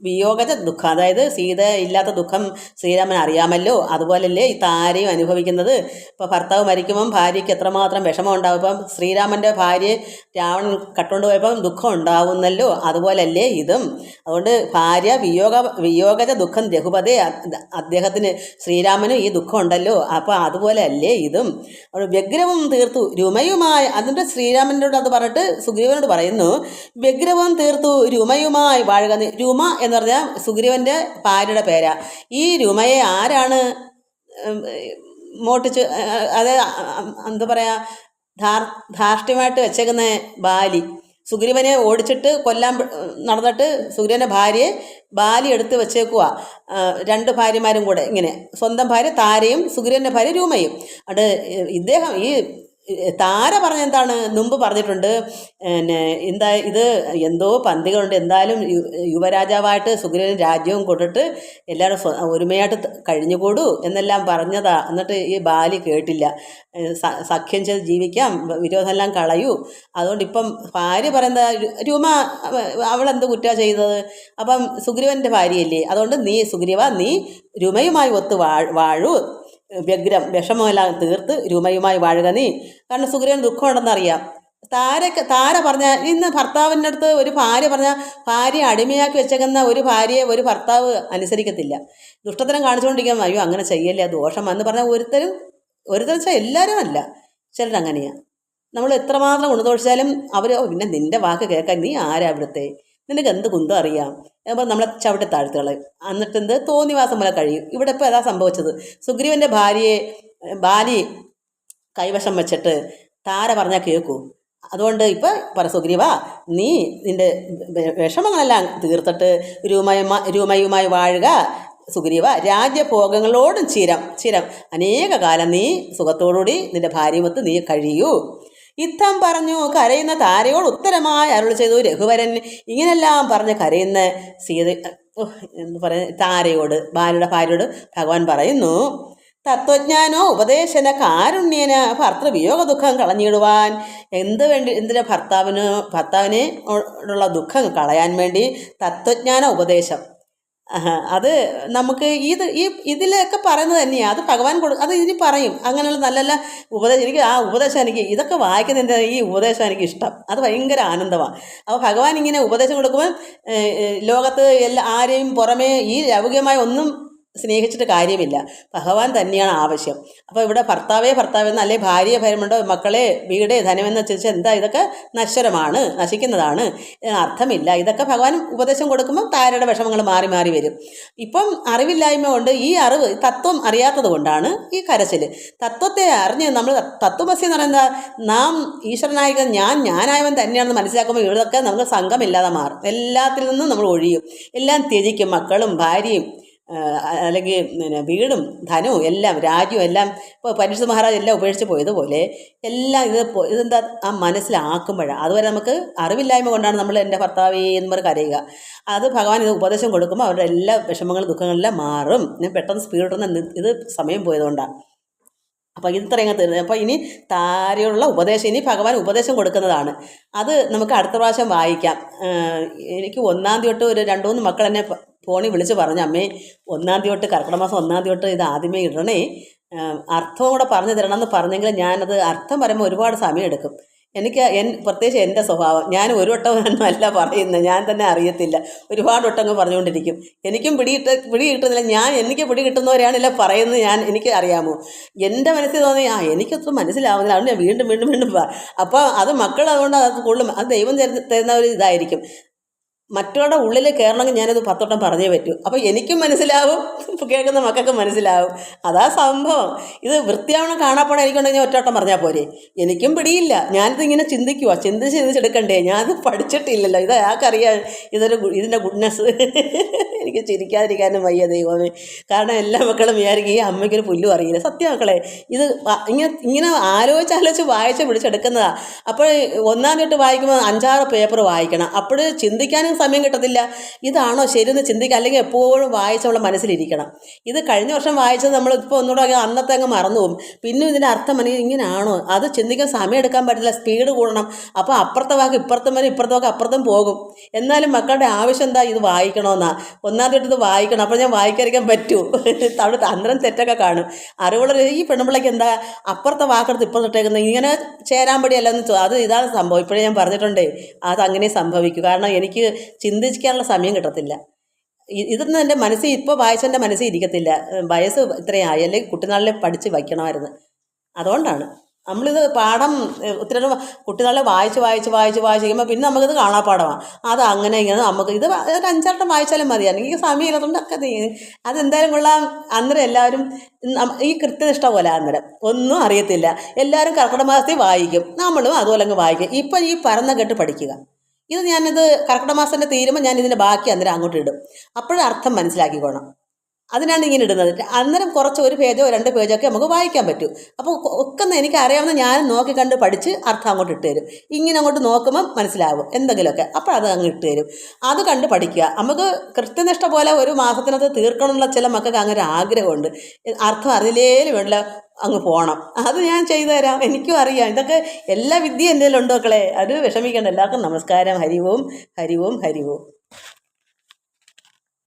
വിയോഗജ ദുഃഖം. അതായത് സീത ഇല്ലാത്ത ദുഃഖം ശ്രീരാമൻ അറിയാമല്ലോ. അതുപോലല്ലേ ഈ താരയും അനുഭവിക്കുന്നത്. ഇപ്പോൾ ഭർത്താവ് മരിക്കുമ്പം ഭാര്യയ്ക്ക് എത്രമാത്രം വിഷമം ഉണ്ടാവും. ഇപ്പം ശ്രീരാമൻ്റെ ഭാര്യയെ രാവണൻ കട്ടുകൊണ്ട് പോയപ്പം ദുഃഖം ഉണ്ടാവുന്നല്ലോ, അതുപോലല്ലേ ഇതും. അതുകൊണ്ട് ഭാര്യ വിയോഗജ ദുഃഖം രഘുപതേ, അദ്ദേഹത്തിന് ശ്രീരാമനും ഈ ദുഃഖം ഉണ്ടല്ലോ, അപ്പോൾ അതുപോലെ അല്ലേ ഇതും. അവിടെ വ്യഗ്രവും തീർത്തു രുമയുമായി. അതിൻ്റെ ശ്രീരാമനോട് അത് പറഞ്ഞിട്ട് സുഗ്രീവനോട് പറയുന്നു, വ്യഗ്രവും തീർത്തു രുമയുമായി വാഴുക. രുമ എന്ന് പറഞ്ഞാൽ സുഗ്രീവൻ്റെ ഭാര്യയുടെ പേരാ. ഈ രുമയെ ആരാണ് മോട്ടിച്ച്, അതായത് എന്താ പറയുക, ധാർഷ്ട്യമായിട്ട് വെച്ചേക്കുന്ന ബാലി. സുഗ്രീവനെ ഓടിച്ചിട്ട് കൊല്ലാൻ നടന്നിട്ട് സുഗ്രീവൻ്റെ ഭാര്യയെ ബാലി എടുത്ത് വെച്ചേക്കുക. രണ്ട് ഭാര്യമാരും കൂടെ ഇങ്ങനെ, സ്വന്തം ഭാര്യ താരയും സുഗ്രീവൻ്റെ ഭാര്യ രൂമയും. അത് ഇദ്ദേഹം ഈ താര പറഞ്ഞെന്താണ് മുമ്പ് പറഞ്ഞിട്ടുണ്ട്, എന്താ ഇത് എന്തോ പന്തികളുണ്ട്, എന്തായാലും യുവരാജാവായിട്ട് സുഗ്രീവൻ രാജ്യവും കൊടുത്തിട്ട് എല്ലാവരും ഒരുമയായിട്ട് കഴിഞ്ഞുകൂടൂ എന്നെല്ലാം പറഞ്ഞതാ. എന്നിട്ട് ഈ ബാലി കേട്ടില്ല. സഖ്യം ചെയ്ത് ജീവിക്കാം, വിരോധമെല്ലാം കളയൂ. അതുകൊണ്ട് ഇപ്പം ഭാര്യ പറയുന്നത്, രൂമ അവളെന്ത് കുറ്റാ ചെയ്തത്, അപ്പം സുഗ്രീവൻ്റെ ഭാര്യയല്ലേ, അതുകൊണ്ട് നീ സുഗ്രീവ നീ രൂമയുമായി ഒത്ത് വാഴൂ, വ്യഗ്രം വിഷമമെല്ലാം തീർത്ത് രൂമയുമായി വാഴുക നീ. കാരണം സുഗ്രീവൻ ദുഃഖമുണ്ടെന്നറിയാം. താര പറഞ്ഞ ഇന്ന് ഭർത്താവിൻ്റെ അടുത്ത് ഒരു ഭാര്യ പറഞ്ഞാൽ ഭാര്യയെ അടിമയാക്കി വെച്ചേക്കുന്ന ഒരു ഭാര്യയെ ഒരു ഭർത്താവ് അനുസരിക്കത്തില്ല. ദുഷ്ടത്തരം കാണിച്ചുകൊണ്ടിരിക്കാൻ, അയ്യോ അങ്ങനെ ചെയ്യല്ലേ, ദോഷം എന്ന് പറഞ്ഞാൽ ഒരുത്തരും വെച്ചാൽ എല്ലാവരും അല്ല, ചിലരങ്ങനെയാണ്. നമ്മൾ എത്രമാത്രം ഗുണദോഷിച്ചാലും അവർ പിന്നെ നിൻ്റെ വാക്ക് കേൾക്കാൻ നീ ആരാ ഇവിടുത്തെ, നിനക്ക് എന്ത് കുന്തം അറിയാം, അപ്പോൾ നമ്മളെ ചവിട്ടി താഴ്ത്തുകളയും. എന്നിട്ട് എന്ത് തോന്നിവാസം പോലെ കഴിയും. ഇവിടെ ഇപ്പോൾ ഏതാ സംഭവിച്ചത്, സുഗ്രീവൻ്റെ ഭാര്യയെ ബാലി കൈവശം വെച്ചിട്ട് താര പറഞ്ഞാൽ കേൾക്കൂ. അതുകൊണ്ട് ഇപ്പം സുഗ്രീവ നീ നിൻ്റെ വിഷമങ്ങളെല്ലാം തീർത്തിട്ട് രൂമയുമായി വാഴുക സുഗ്രീവ. രാജ്യഭോഗങ്ങളോടും ചിരം അനേക കാലം നീ സുഖത്തോടുകൂടി നിൻ്റെ ഭാര്യമൊത്ത് നീ കഴിയൂ. ഇത്തം പറഞ്ഞു കരയുന്ന താരയോട് ഉത്തരമായി അരുളി ചെയ്തു രഘുവരൻ. ഇങ്ങനെല്ലാം പറഞ്ഞ് കരയുന്ന സീത എന്ന് പറയുന്ന താരയോട്, ബാലിയുടെ ഭാര്യയോട് ഭഗവാൻ പറയുന്നു, തത്വജ്ഞാനോ ഉപദേശന കാരുണ്യന ഭർത്തൃവിയോഗ ദുഃഖം കളഞ്ഞിടുവാൻ. എന്തിനാ ഭർത്താവിനെ ഉള്ള ദുഃഖം കളയാൻ വേണ്ടി തത്വജ്ഞാന ഉപദേശം. അത് നമുക്ക് ഇതിലൊക്കെ പറയുന്നത് തന്നെയാണ്. അത് ഭഗവാൻ അത് ഇനി പറയും. അങ്ങനെയുള്ള നല്ല നല്ല ഉപദേശം. എനിക്ക് ആ ഉപദേശം ഇതൊക്കെ വായിക്കുന്നതിൻ്റെ ഈ ഉപദേശം എനിക്കിഷ്ടം. അത് ഭയങ്കര ആനന്ദമാണ്. അപ്പോൾ ഭഗവാൻ ഇങ്ങനെ ഉപദേശം കൊടുക്കുമ്പോൾ ലോകത്ത് ആരെയും പുറമേ ഈ ലൗകികമായ ഒന്നും സ്നേഹിച്ചിട്ട് കാര്യമില്ല, ഭഗവാൻ തന്നെയാണ് ആവശ്യം. അപ്പോൾ ഇവിടെ ഭർത്താവെന്ന് അല്ലെ ഭാര്യയെ ഭയമുണ്ടോ മക്കളെ വീടേ ധനമെന്ന് ചോദിച്ചാൽ എന്താ, ഇതൊക്കെ നശ്വരമാണ്, നശിക്കുന്നതാണ്, അർത്ഥമില്ല. ഇതൊക്കെ ഭഗവാൻ ഉപദേശം കൊടുക്കുമ്പോൾ താരയുടെ വിഷമങ്ങൾ മാറി മാറി വരും. ഇപ്പം അറിവില്ലായ്മ കൊണ്ട് ഈ അറിവ് തത്വം അറിയാത്തത് കൊണ്ടാണ് ഈ കരച്ചിൽ. തത്വത്തെ അറിഞ്ഞ് നമ്മൾ തത്വമസി എന്ന് പറയുന്നത് നാം ഈശ്വരനായ ഞാനായവൻ തന്നെയാണെന്ന് മനസ്സിലാക്കുമ്പോൾ ഇതൊക്കെ നമുക്ക് സംഘമില്ലാതെ മാറും. എല്ലാത്തിൽ നിന്നും നമ്മൾ ഒഴിയും, എല്ലാം ത്യജിക്കും. മക്കളും ഭാര്യയും അല്ലെങ്കിൽ വീടും ധനവും എല്ലാം രാജ്യവും എല്ലാം. ഇപ്പോൾ പരീക്ഷ മഹാരാജ് എല്ലാം ഉപേക്ഷിച്ച് പോയതുപോലെ എല്ലാം ഇതെന്താ ആ മനസ്സിലാക്കുമ്പോഴാണ്. അതുവരെ നമുക്ക് അറിവില്ലായ്മ കൊണ്ടാണ് നമ്മൾ എൻ്റെ ഭർത്താവേ എന്ന് പറഞ്ഞ് കരയുക. അത് ഭഗവാൻ ഇത് ഉപദേശം കൊടുക്കുമ്പോൾ അവരുടെ എല്ലാ വിഷമങ്ങളും ദുഃഖങ്ങളെല്ലാം മാറും. ഞാൻ പെട്ടെന്ന് സ്പീഡ് കിട്ടുന്ന ഇത് സമയം പോയതുകൊണ്ടാണ്. അപ്പോൾ ഇത്രയും തീർന്നത്. അപ്പോൾ ഇനി താരയുള്ള ഉപദേശം, ഇനി ഭഗവാൻ ഉപദേശം കൊടുക്കുന്നതാണ്. അത് നമുക്ക് അടുത്ത പ്രാവശ്യം വായിക്കാം. എനിക്ക് 1-ാം തീയതി തൊട്ട് ഒരു 2-3 മക്കൾ എന്നെ ഫോണിൽ വിളിച്ച് പറഞ്ഞു, അമ്മേ 1-ാം തീയതി തൊട്ട് കർക്കിടക മാസം 1-ാം തീയതി തൊട്ട് ഇത് ആദ്യമേ ഇടണേ, അർത്ഥവും കൂടെ പറഞ്ഞു തരണമെന്ന് പറഞ്ഞെങ്കിൽ ഞാനത് അർത്ഥം പറയുമ്പോൾ ഒരുപാട് സമയം എടുക്കും. പ്രത്യേകിച്ച് എൻ്റെ സ്വഭാവം, ഞാൻ ഒരു വട്ടമൊന്നും അല്ല പറയുന്നത്, ഞാൻ തന്നെ അറിയത്തില്ല, ഒരുപാട് വട്ടങ്ങൾ പറഞ്ഞുകൊണ്ടിരിക്കും. എനിക്കും പിടി കിട്ടുന്നില്ല. എനിക്ക് പിടി കിട്ടുന്നവരെയാണല്ല പറയുന്നത്, എനിക്ക് അറിയാമോ. എൻ്റെ മനസ്സിൽ തോന്നി എനിക്കൊന്നും മനസ്സിലാവുന്നില്ല, അതുകൊണ്ട് ഞാൻ വീണ്ടും അപ്പോൾ അത് മക്കൾ അതുകൊണ്ട് അത് കൂടുതലും അത് ദൈവം തരുന്ന ഒരു ഇതായിരിക്കും. മറ്റുള്ളവരുടെ ഉള്ളിൽ കയറണമെങ്കിൽ ഞാനത് 10 വട്ടം പറഞ്ഞേ പറ്റൂ. അപ്പോൾ എനിക്കും മനസ്സിലാവും, കേൾക്കുന്ന മക്കൾക്കും മനസ്സിലാവും. അതാ സംഭവം. ഇത് വൃത്തിയാവണം കാണാപ്പാടെ എനിക്കുണ്ടെങ്കിൽ ഞാൻ ഒറ്റവട്ടം പറഞ്ഞാൽ പോരെ. എനിക്കും പിടിയില്ല. ഞാനിത് ഇങ്ങനെ ചിന്തിക്കുവാ, ചിന്തിച്ചെടുക്കണ്ടേ. ഞാനത് പഠിച്ചിട്ടില്ലല്ലോ. ഇത് ആർക്കറിയാം ഇതിൻ്റെ ഗുഡ്നെസ്. എനിക്ക് ചിരിക്കാതിരിക്കാനും വയ്യ ദൈവമേ. കാരണം എല്ലാ മക്കളും വിചാരിക്കും ഈ അമ്മയ്ക്കൊരു പുല്ലും അറിയില്ല. സത്യം മക്കളെ, ഇത് ഇങ്ങനെ ആലോചിച്ച് വായിച്ച് പിടിച്ചെടുക്കുന്നതാണ്. അപ്പോൾ ഒന്നാം തൊട്ട് വായിക്കുമ്പോൾ 5-6 പേപ്പർ വായിക്കണം. അപ്പോൾ ചിന്തിക്കാനും സമയം കിട്ടത്തില്ല. ഇതാണോ ശരിയെന്ന് ചിന്തിക്കുക. അല്ലെങ്കിൽ എപ്പോഴും വായിച്ച് നമ്മളെ മനസ്സിലിരിക്കണം. ഇത് കഴിഞ്ഞ വർഷം വായിച്ചത് നമ്മളിപ്പോൾ ഒന്നുകൂടെ അന്നത്തെ അങ്ങ് മറന്നു പോകും. പിന്നെ ഇതിൻ്റെ അർത്ഥം ഇങ്ങനെയാണോ, അത് ചിന്തിക്കാൻ സമയം എടുക്കാൻ പറ്റില്ല. സ്പീഡ് കൂടണം. അപ്പോൾ അപ്പുറത്തെ വാക്ക് ഇപ്പുറത്തും വരും, ഇപ്പുറത്തെ വാക്ക് അപ്പുറത്തും പോകും. എന്നാലും മക്കളുടെ ആവശ്യം എന്താ, ഇത് വായിക്കണമെന്നാണ്. ഒന്നാം തൊട്ട് ഇത് വായിക്കണം. അപ്പോൾ ഞാൻ വായിക്കാതിരിക്കാൻ പറ്റൂ. അവിടെ അന്നേരം തെറ്റൊക്കെ കാണും. അറിവുള്ള ഈ പെണ്ണുപിള്ളയ്ക്ക് എന്താ അപ്പുറത്തെ വാക്കെടുത്ത് ഇപ്പുറത്തിട്ടേക്കുന്നത്, ഇങ്ങനെ ചേരാൻ പടിയല്ലെന്ന്. ഇതാണ് സംഭവം. ഇപ്പോഴേ ഞാൻ പറഞ്ഞിട്ടുണ്ടേ, അതങ്ങനെ സംഭവിക്കും. കാരണം എനിക്ക് ചിന്തിക്കാനുള്ള സമയം കിട്ടത്തില്ല. ഇതൊന്നും എൻ്റെ മനസ്സിൽ ഇപ്പോൾ വായിച്ചെൻ്റെ മനസ്സിൽ ഇരിക്കത്തില്ല. വയസ്സ് ഇത്രയായി, അല്ലെങ്കിൽ കുട്ടിനാളിലെ പഠിച്ച് വയ്ക്കണമായിരുന്നു. അതുകൊണ്ടാണ് നമ്മളിത് പാഠം ഒത്തിരി കുട്ടിനാളിലെ വായിച്ച് കഴിയുമ്പോൾ പിന്നെ നമുക്കിത് കാണാപ്പാടമാണ്. അത് അങ്ങനെ ഇങ്ങനെ നമുക്ക് ഇത് ഒരു 5-6 വട്ടം വായിച്ചാലും മതിയാണ്. എനിക്ക് സമയമില്ലാത്തതുകൊണ്ട് ഒക്കെ അതെന്തായാലും കൊള്ളാം. അന്നേരം എല്ലാവരും ഈ കൃത്യനിഷ്ഠ പോലെ അന്നേരം ഒന്നും അറിയത്തില്ല. എല്ലാവരും കർക്കിടക മാസത്തിൽ വായിക്കും, നമ്മളും അതുപോലെ അങ്ങ് വായിക്കും. ഇപ്പം ഈ പരന്ന കേട്ട് പഠിക്കുക. ഞാനിത് കർക്കിടക മാസത്തിൻ്റെ തീരുമ്പോൾ ഞാൻ ഇതിൻ്റെ ബാക്കി അന്നേരം അങ്ങോട്ട് ഇടും. അപ്പോഴർത്ഥം മനസ്സിലാക്കിക്കോണം. അതിനാണ് ഇങ്ങനെ ഇടുന്നത്. അന്നേരം കുറച്ച് 1 പേജോ 2 പേജൊക്കെ നമുക്ക് വായിക്കാൻ പറ്റും. അപ്പോൾ ഒക്കെ എനിക്ക് അറിയാവുന്ന ഞാൻ നോക്കി കണ്ട് പഠിച്ച് അർത്ഥം അങ്ങോട്ട് ഇട്ട് തരും. ഇങ്ങനെ അങ്ങോട്ട് നോക്കുമ്പം മനസ്സിലാവും എന്തെങ്കിലുമൊക്കെ. അപ്പോൾ അത് അങ്ങ് ഇട്ട് തരും. അത് കണ്ട് പഠിക്കുക. നമുക്ക് കൃത്യനിഷ്ഠ പോലെ ഒരു മാസത്തിനകത്ത് തീർക്കണമെന്നുള്ള ചില മക്കൾക്ക് അങ്ങനെ ഒരു ആഗ്രഹമുണ്ട്. അർത്ഥം അറിയില്ലേലും വേണ്ട അങ്ങ് പോകണം. അത് ഞാൻ ചെയ്തു തരാം. എനിക്കും അറിയാം. ഇതൊക്കെ എല്ലാ വിദ്യ എൻ്റെ കയ്യിലുണ്ട് മക്കളെ. അത് വിഷമിക്കേണ്ട. എല്ലാവർക്കും നമസ്കാരം. ഹരി ഓം, ഹരി ഓം, ഹരി ഓം.